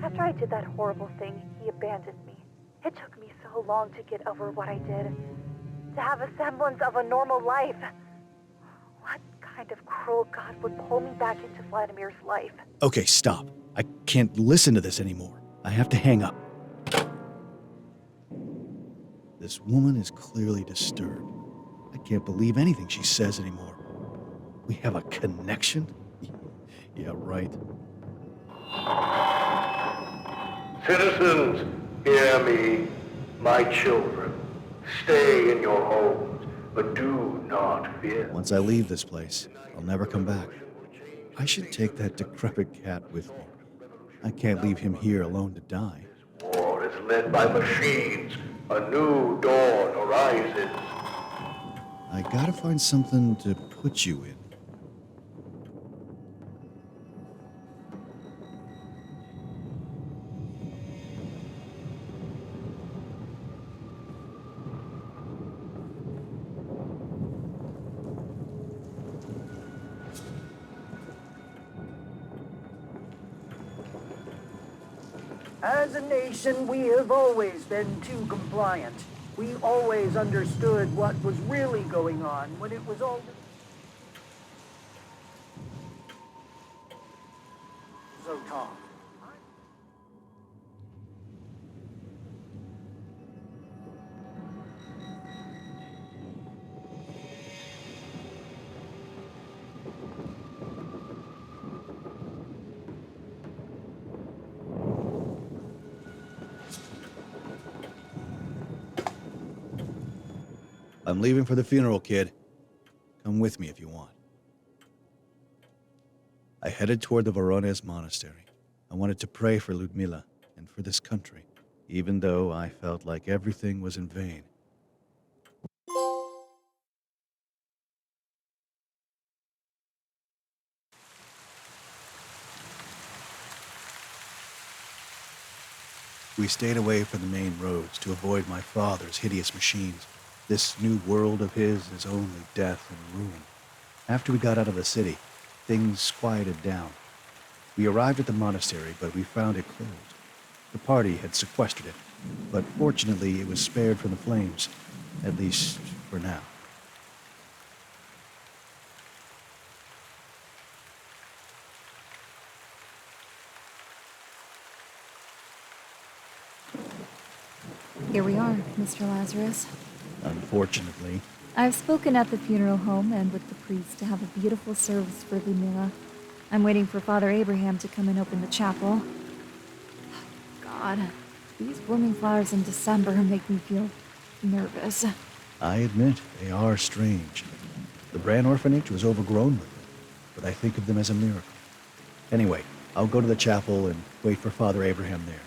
Speaker 2: After I did that horrible thing, he abandoned me. It took me so long to get over what I did. To have a semblance of a normal life. What kind of cruel God would pull me back into Vladimir's life?
Speaker 1: Okay, stop. I can't listen to this anymore. I have to hang up. This woman is clearly disturbed. I can't believe anything she says anymore. We have a connection? Yeah, right.
Speaker 9: Citizens, hear me, my children. Stay in your homes, but do not fear.
Speaker 1: Once I leave this place, I'll never come back. I should take that decrepit cat with me. I can't leave him here alone to die.
Speaker 9: War is led by machines. A new dawn arises.
Speaker 1: I gotta find something to put you in.
Speaker 4: As a nation, we have always been too compliant. We always understood what was really going on when it was all so Tom.
Speaker 1: I'm leaving for the funeral, kid. Come with me if you want. I headed toward the Voronezh monastery. I wanted to pray for Ludmila and for this country, even though I felt like everything was in vain. We stayed away from the main roads to avoid my father's hideous machines. This new world of his is only death and ruin. After we got out of the city, things quieted down. We arrived at the monastery, but we found it closed. The party had sequestered it, but fortunately it was spared from the flames, at least for now.
Speaker 10: Here we are, Mr. Lazarus.
Speaker 1: Unfortunately,
Speaker 10: I've spoken at the funeral home and with the priest to have a beautiful service for Ludmila. I'm waiting for Father Abraham to come and open the chapel. God, these blooming flowers in December make me feel nervous.
Speaker 1: I admit they are strange. The Bran orphanage was overgrown with them, but I think of them as a miracle. Anyway, I'll go to the chapel and wait for Father Abraham there.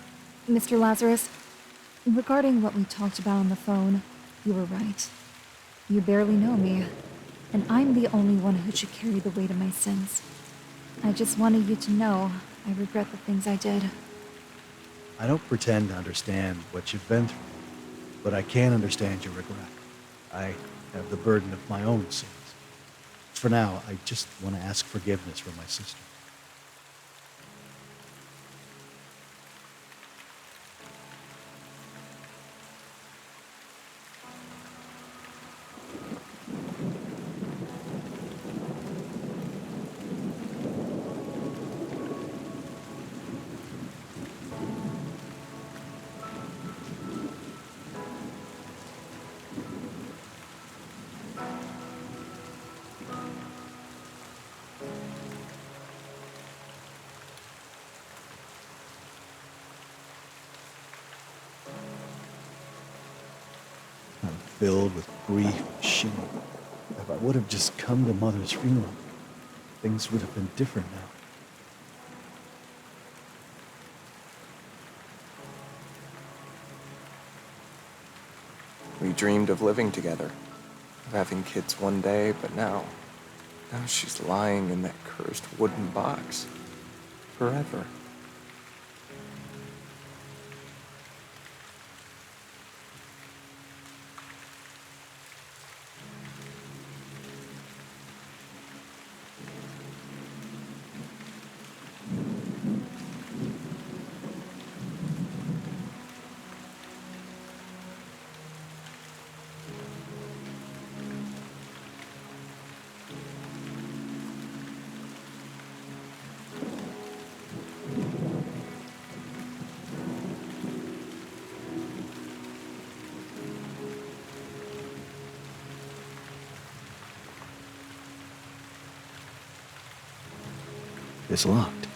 Speaker 10: Mr. Lazarus, regarding what we talked about on the phone, you were right. You barely know me, and I'm the only one who should carry the weight of my sins. I just wanted you to know I regret the things I did.
Speaker 1: I don't pretend to understand what you've been through, but I can understand your regret. I have the burden of my own sins. For now, I just want to ask forgiveness from my sister. Filled with grief and shame. If I would have just come to Mother's funeral, things would have been different now.
Speaker 18: We dreamed of living together, of having kids one day, but now she's lying in that cursed wooden box. Forever.
Speaker 1: It's locked.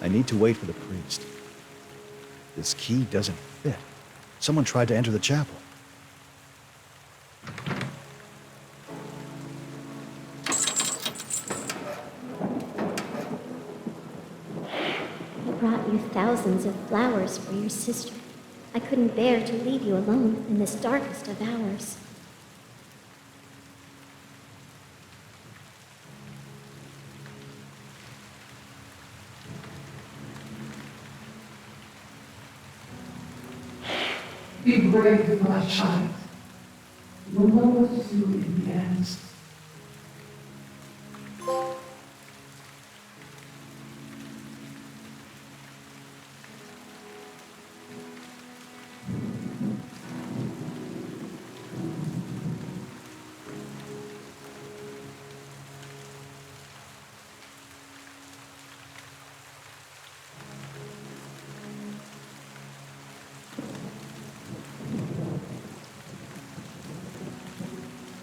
Speaker 1: I need to wait for the priest. This key doesn't fit. Someone tried to enter the chapel.
Speaker 15: I brought you thousands of flowers for your sister. I couldn't bear to leave you alone in this darkest of hours.
Speaker 17: Be brave, my child. You'll know what to do in the end.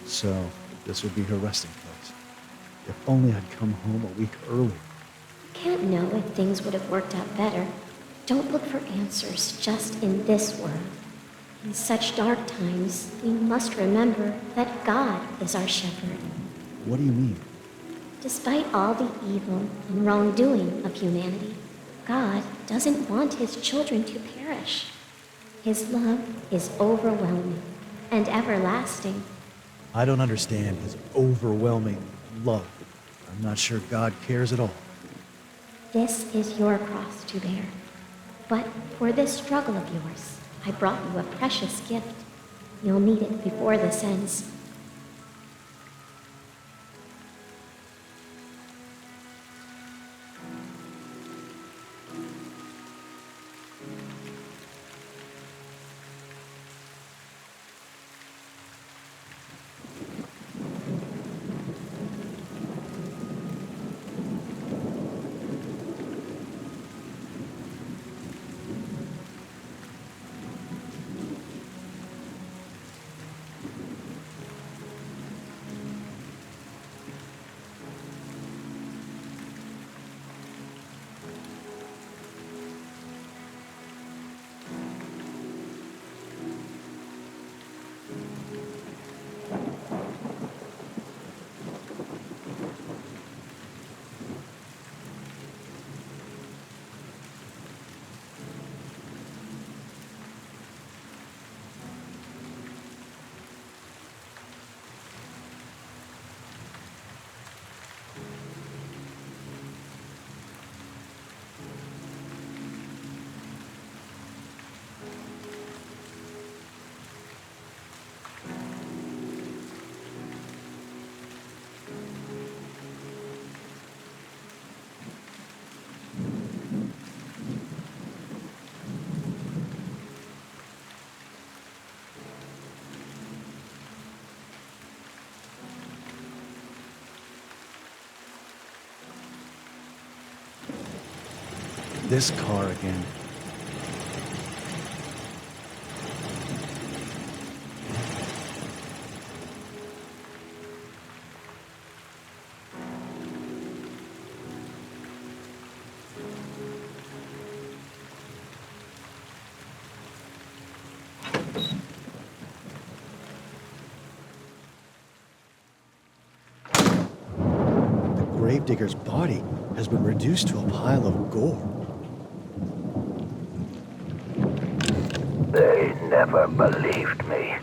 Speaker 1: So, this would be her resting place. If only I'd come home a week earlier.
Speaker 15: Can't know if things would have worked out better. Don't look for answers just in this world. In such dark times, we must remember that God is our shepherd.
Speaker 1: What do you mean?
Speaker 15: Despite all the evil and wrongdoing of humanity, God doesn't want his children to perish. His love is overwhelming and everlasting.
Speaker 1: I don't understand his overwhelming love. I'm not sure God cares at all.
Speaker 15: This is your cross to bear. But for this struggle of yours, I brought you a precious gift. You'll need it before this ends.
Speaker 1: This car again. The gravedigger's body has been reduced to a pile of gore.
Speaker 9: They never believed me.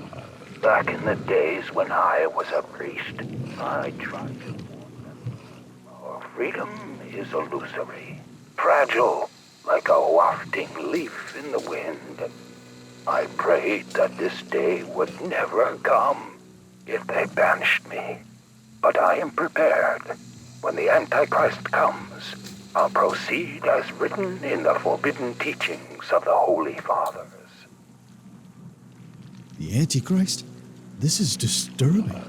Speaker 9: Back in the days when I was a priest, I tried to warn them. Our freedom is illusory, fragile, like a wafting leaf in the wind. I prayed that this day would never come if they banished me. But I am prepared. When the Antichrist comes, I'll proceed as written in the forbidden teachings of the Holy Fathers.
Speaker 1: The Antichrist? This is disturbing.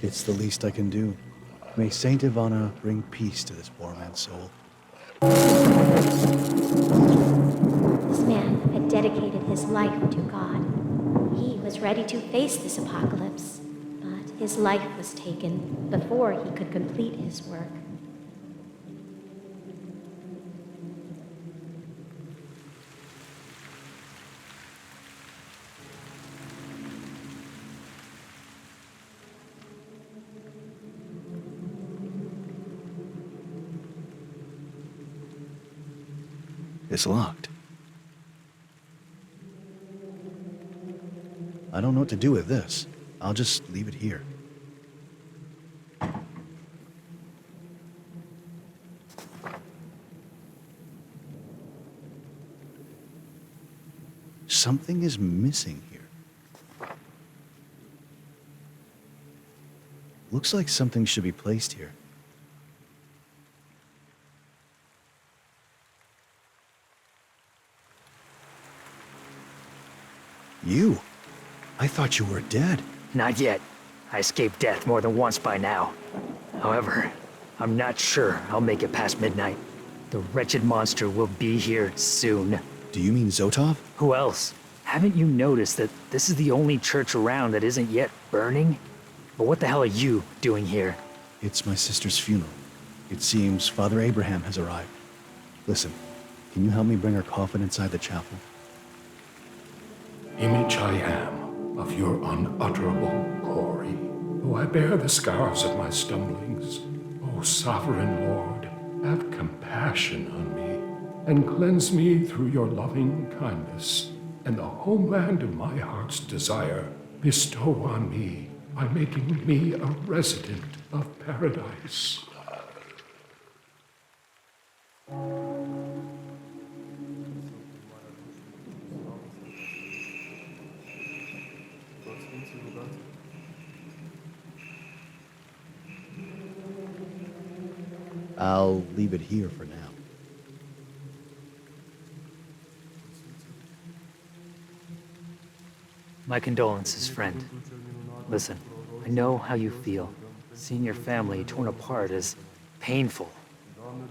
Speaker 1: It's the least I can do. May Saint Ivana bring peace to this poor man's soul.
Speaker 15: This man had dedicated his life to God. He was ready to face this apocalypse, but his life was taken before he could complete his work.
Speaker 1: It's locked. I don't know what to do with this. I'll just leave it here. Something is missing here. Looks like something should be placed here. You? I thought you were dead.
Speaker 7: Not yet. I escaped death more than once by now. However, I'm not sure I'll make it past midnight. The wretched monster will be here soon.
Speaker 1: Do you mean Zotov?
Speaker 7: Who else? Haven't you noticed that this is the only church around that isn't yet burning? But what the hell are you doing here?
Speaker 1: It's my sister's funeral. It seems Father Abraham has arrived. Listen, can you help me bring her coffin inside the chapel?
Speaker 13: Image I am of your unutterable glory, though I bear the scars of my stumblings. O sovereign Lord, have compassion on me, and cleanse me through your loving kindness, and the homeland of my heart's desire bestow on me by making me a resident of paradise.
Speaker 1: I'll leave it here for now.
Speaker 7: My condolences, friend. Listen, I know how you feel. Seeing your family torn apart is painful.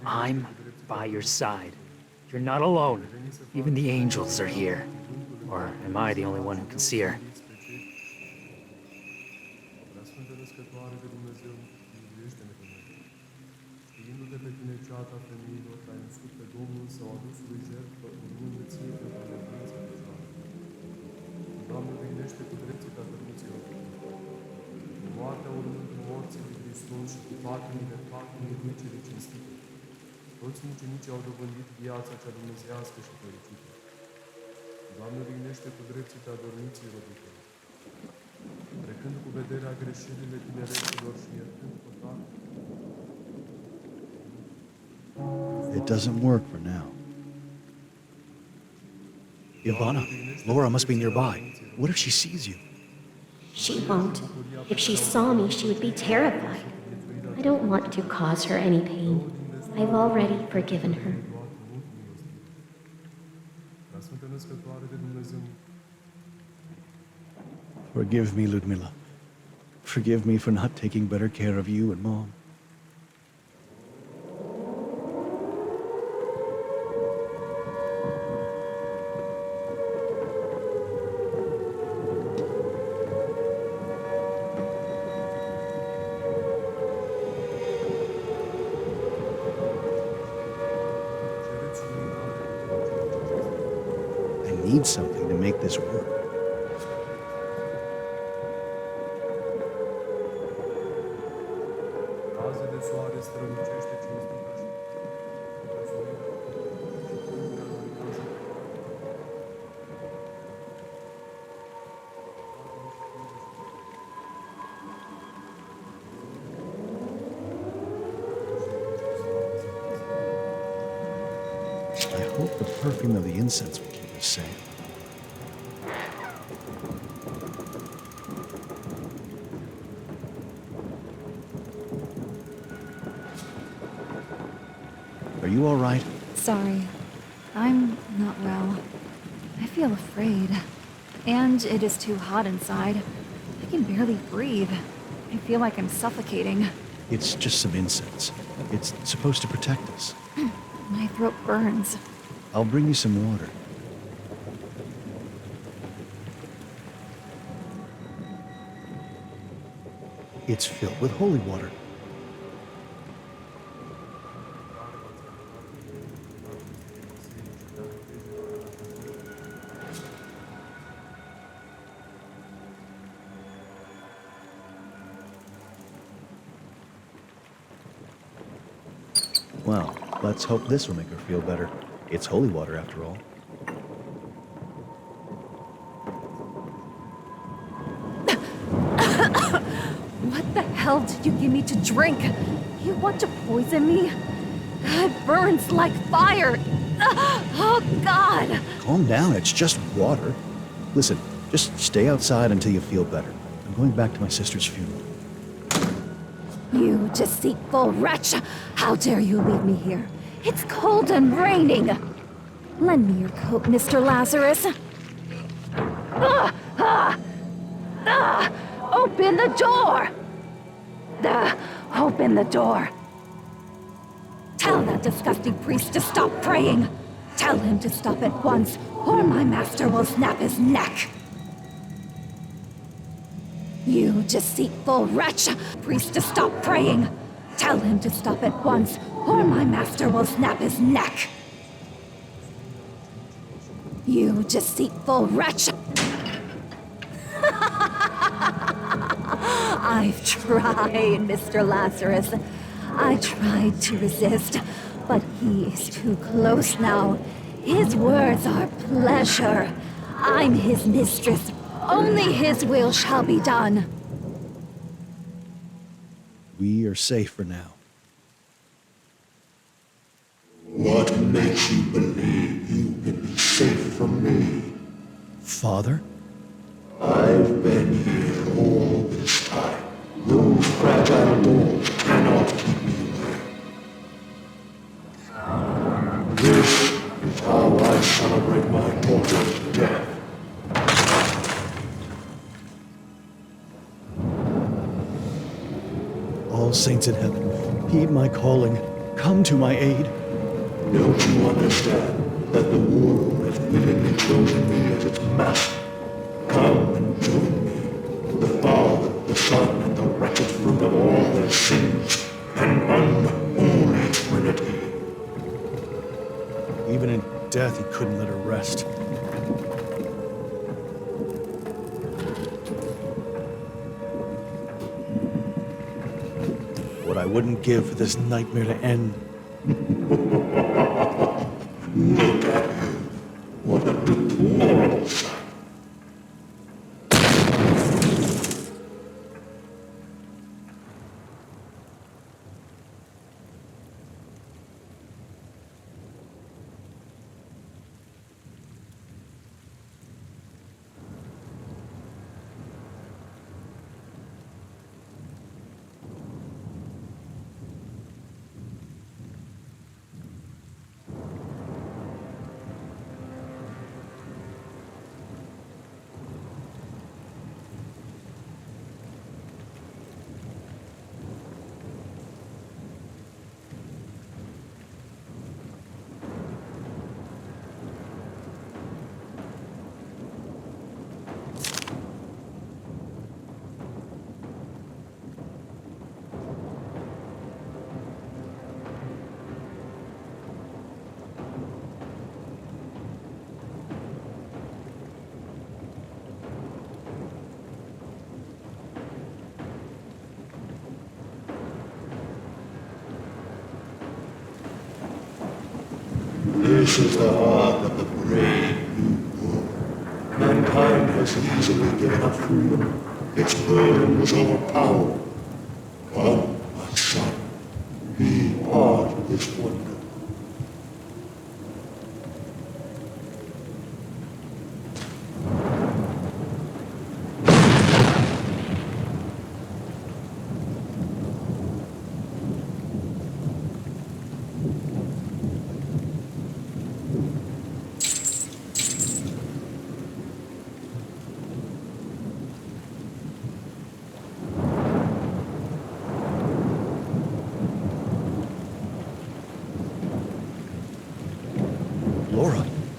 Speaker 7: I'm by your side. You're not alone. Even the angels are here. Or am I the only one who can see her?
Speaker 19: Doamne, vignește cu dreptul adormiților. Moartea urmând morții lui Hristos și cu patimile lui cele cinstite. Toți mucenicii au dobândit viața cea dumnezeiască și fericită. Doamne, vignește cu dreptul adormiților. Trecând cu vederea greșelile tinereților și iertând păcatul.
Speaker 1: It doesn't work for now. Ivana, Laura must be nearby. What if she sees you?
Speaker 15: She won't. If she saw me, she would be terrified. I don't want to cause her any pain. I've already forgiven her.
Speaker 1: Forgive me, Ludmila. Forgive me for not taking better care of you and Mom. I need something to make this work. I hope the perfume of the incense will keep us safe. Are you all right?
Speaker 10: Sorry. I'm not well. I feel afraid. And it is too hot inside. I can barely breathe. I feel like I'm suffocating.
Speaker 1: It's just some incense. It's supposed to protect us.
Speaker 10: My throat burns.
Speaker 1: I'll bring you some water. It's filled with holy water. Well, let's hope this will make her feel better. It's holy water after all.
Speaker 10: What the hell did you give me to drink? You want to poison me? It burns like fire. Oh, God!
Speaker 1: Calm down, it's just water. Listen, just stay outside until you feel better. I'm going back to my sister's funeral.
Speaker 10: You deceitful wretch! How dare you leave me here? It's cold and raining! Lend me your coat, Mr. Lazarus. Open the door! Open the door. Tell that disgusting priest to stop praying. Tell him to stop at once, or my master will snap his neck. You deceitful wretch! Priest to stop praying! Tell him to stop at once, or my master will snap his neck! You deceitful wretch! I've tried, Mr. Lazarus. I tried to resist, but he is too close now. His words are pleasure. I'm his mistress. Only his will shall be done.
Speaker 1: We are safe for now.
Speaker 16: What makes you believe you can be safe from me?
Speaker 1: Father?
Speaker 16: I've been here all this time. Those fragile walls cannot keep me away. This is how I celebrate my daughter's death.
Speaker 1: All saints in heaven, heed my calling. Come to my aid.
Speaker 16: Don't you understand that the world has willingly chosen me as its master? Come and join me. The Father, the Son, and the wretched fruit of all their sins. An unholy Trinity.
Speaker 1: Even in death, he couldn't let her rest. What I wouldn't give for this nightmare to end.
Speaker 16: Look at him. What a deplorable sight. This is the heart of the brave new world. Mankind has easily given up freedom. Its burden was overpowered. Come, my son, be part of this wonder.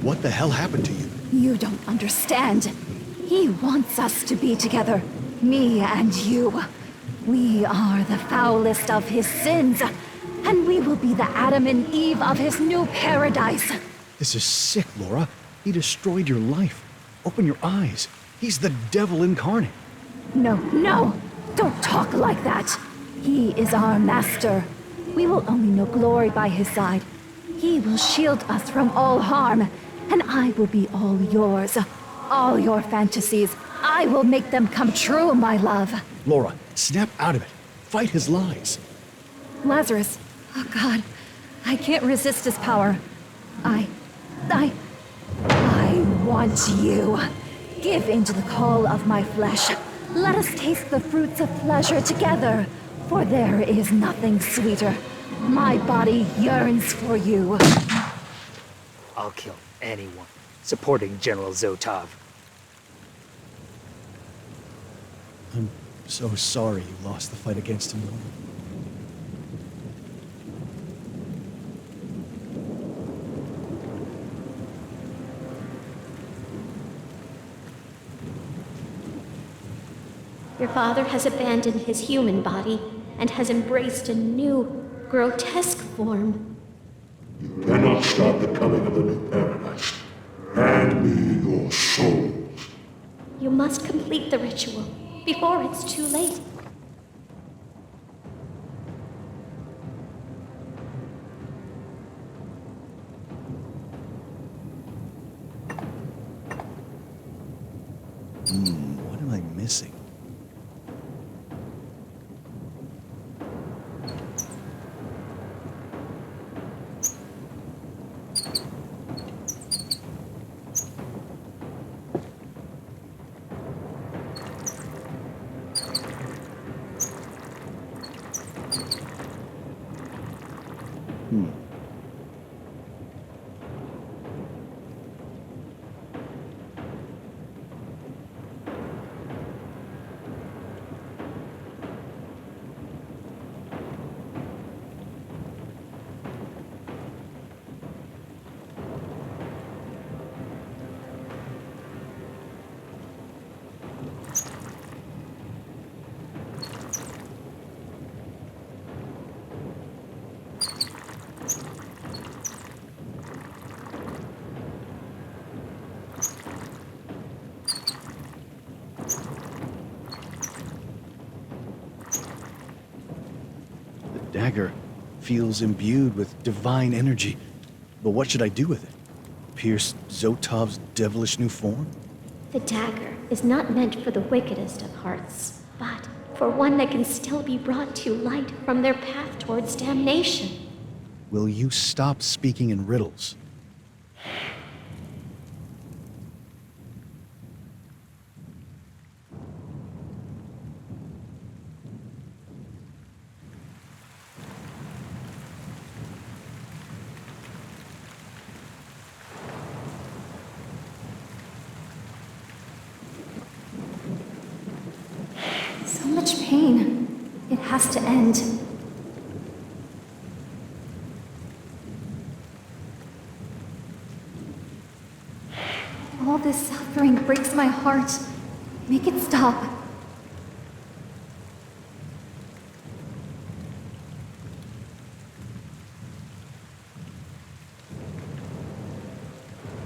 Speaker 1: What the hell happened to you?
Speaker 10: You don't understand. He wants us to be together. Me and you. We are the foulest of his sins. And we will be the Adam and Eve of his new paradise.
Speaker 1: This is sick, Laura. He destroyed your life. Open your eyes. He's the devil incarnate.
Speaker 10: No, no. Don't talk like that. He is our master. We will only know glory by his side. He will shield us from all harm. And I will be all yours. All your fantasies. I will make them come true, my love.
Speaker 1: Laura, snap out of it. Fight his lies.
Speaker 10: Lazarus. Oh, God. I can't resist his power. I want you. Give in to the call of my flesh. Let us taste the fruits of pleasure together. For there is nothing sweeter. My body yearns for you.
Speaker 7: I'll kill anyone supporting General Zotov.
Speaker 1: I'm so sorry you lost the fight against him, Laura.
Speaker 15: Your father has abandoned his human body and has embraced a new, grotesque form.
Speaker 16: You cannot stop the coming of the new paradise. Hand me your souls.
Speaker 15: You must complete the ritual before it's too late.
Speaker 1: What am I missing? Dagger feels imbued with divine energy. But what should I do with it? Pierce Zotov's devilish new form?
Speaker 15: The dagger is not meant for the wickedest of hearts, but for one that can still be brought to light from their path towards damnation.
Speaker 1: Will you stop speaking in riddles?
Speaker 10: So much pain. It has to end. All this suffering breaks my heart. Make it stop.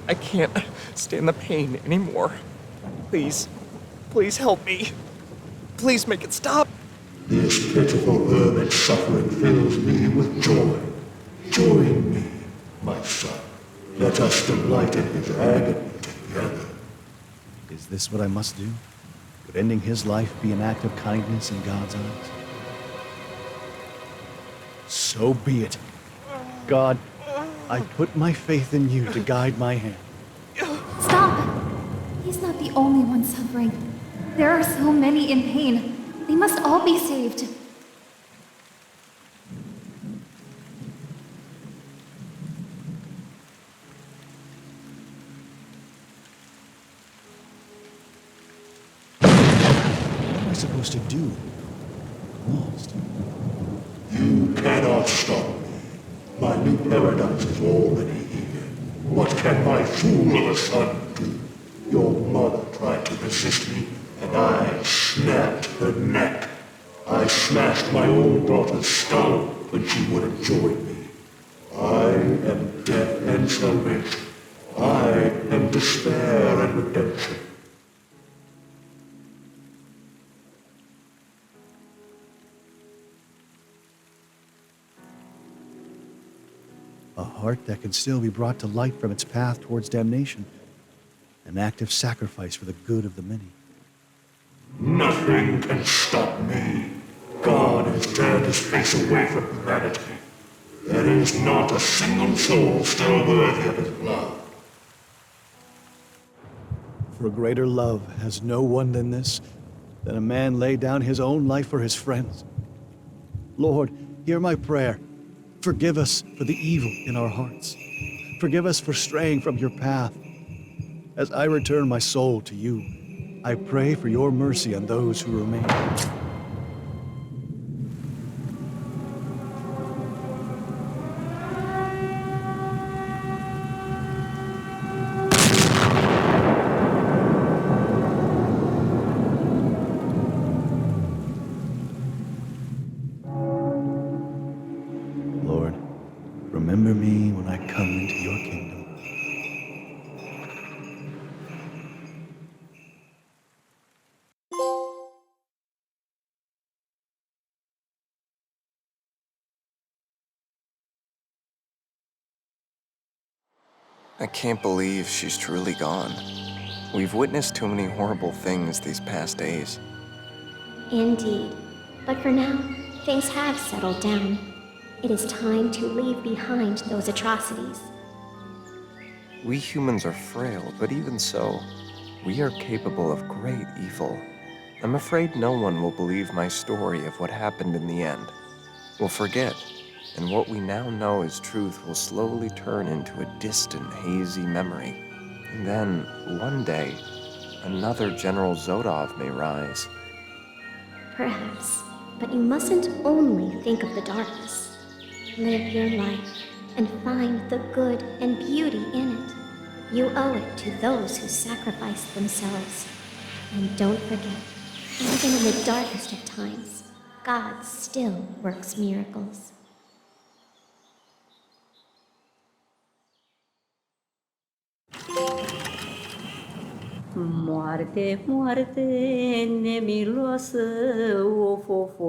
Speaker 18: I can't stand the pain anymore. Please, please help me. Please make it stop.
Speaker 16: This pitiful vermin suffering fills me with joy. Join me, my son. Let us delight in his agony together.
Speaker 1: Is this what I must do? Would ending his life be an act of kindness in God's eyes? So be it. God, I put my faith in you to guide my hand.
Speaker 10: Stop! He's not the only one suffering. There are so many in pain. They must all be saved.
Speaker 1: What am I supposed to do? I'm lost.
Speaker 16: You cannot stop me. My new paradise is already here. What can my fool of a son do? Your mother tried to resist me, and I snapped her neck. I smashed my own daughter's skull when she wouldn't join me. I am death and salvation. I am despair and redemption.
Speaker 1: A heart that can still be brought to light from its path towards damnation. An act of sacrifice for the good of the many.
Speaker 16: Nothing can stop me. God has turned his face away from humanity. There is not a single soul still worthy of his blood.
Speaker 1: For greater love has no one than this, that a man lay down his own life for his friends. Lord, hear my prayer. Forgive us for the evil in our hearts. Forgive us for straying from your path. As I return my soul to you, I pray for your mercy on those who remain. Lord, remember me when I come into your kingdom.
Speaker 18: I can't believe she's truly gone. We've witnessed too many horrible things these past days.
Speaker 15: Indeed. But for now, things have settled down. It is time to leave behind those atrocities.
Speaker 18: We humans are frail, but even so, we are capable of great evil. I'm afraid no one will believe my story of what happened in the end. We'll forget, and what we now know as truth will slowly turn into a distant, hazy memory. And then, one day, another General Zodov may rise.
Speaker 15: Perhaps, but you mustn't only think of the darkness. Live your life and find the good and beauty in it. You owe it to those who sacrificed themselves. And don't forget, even in the darkest of times, God still works miracles.
Speaker 20: Moarte, moarte, nemiloasă, of, of,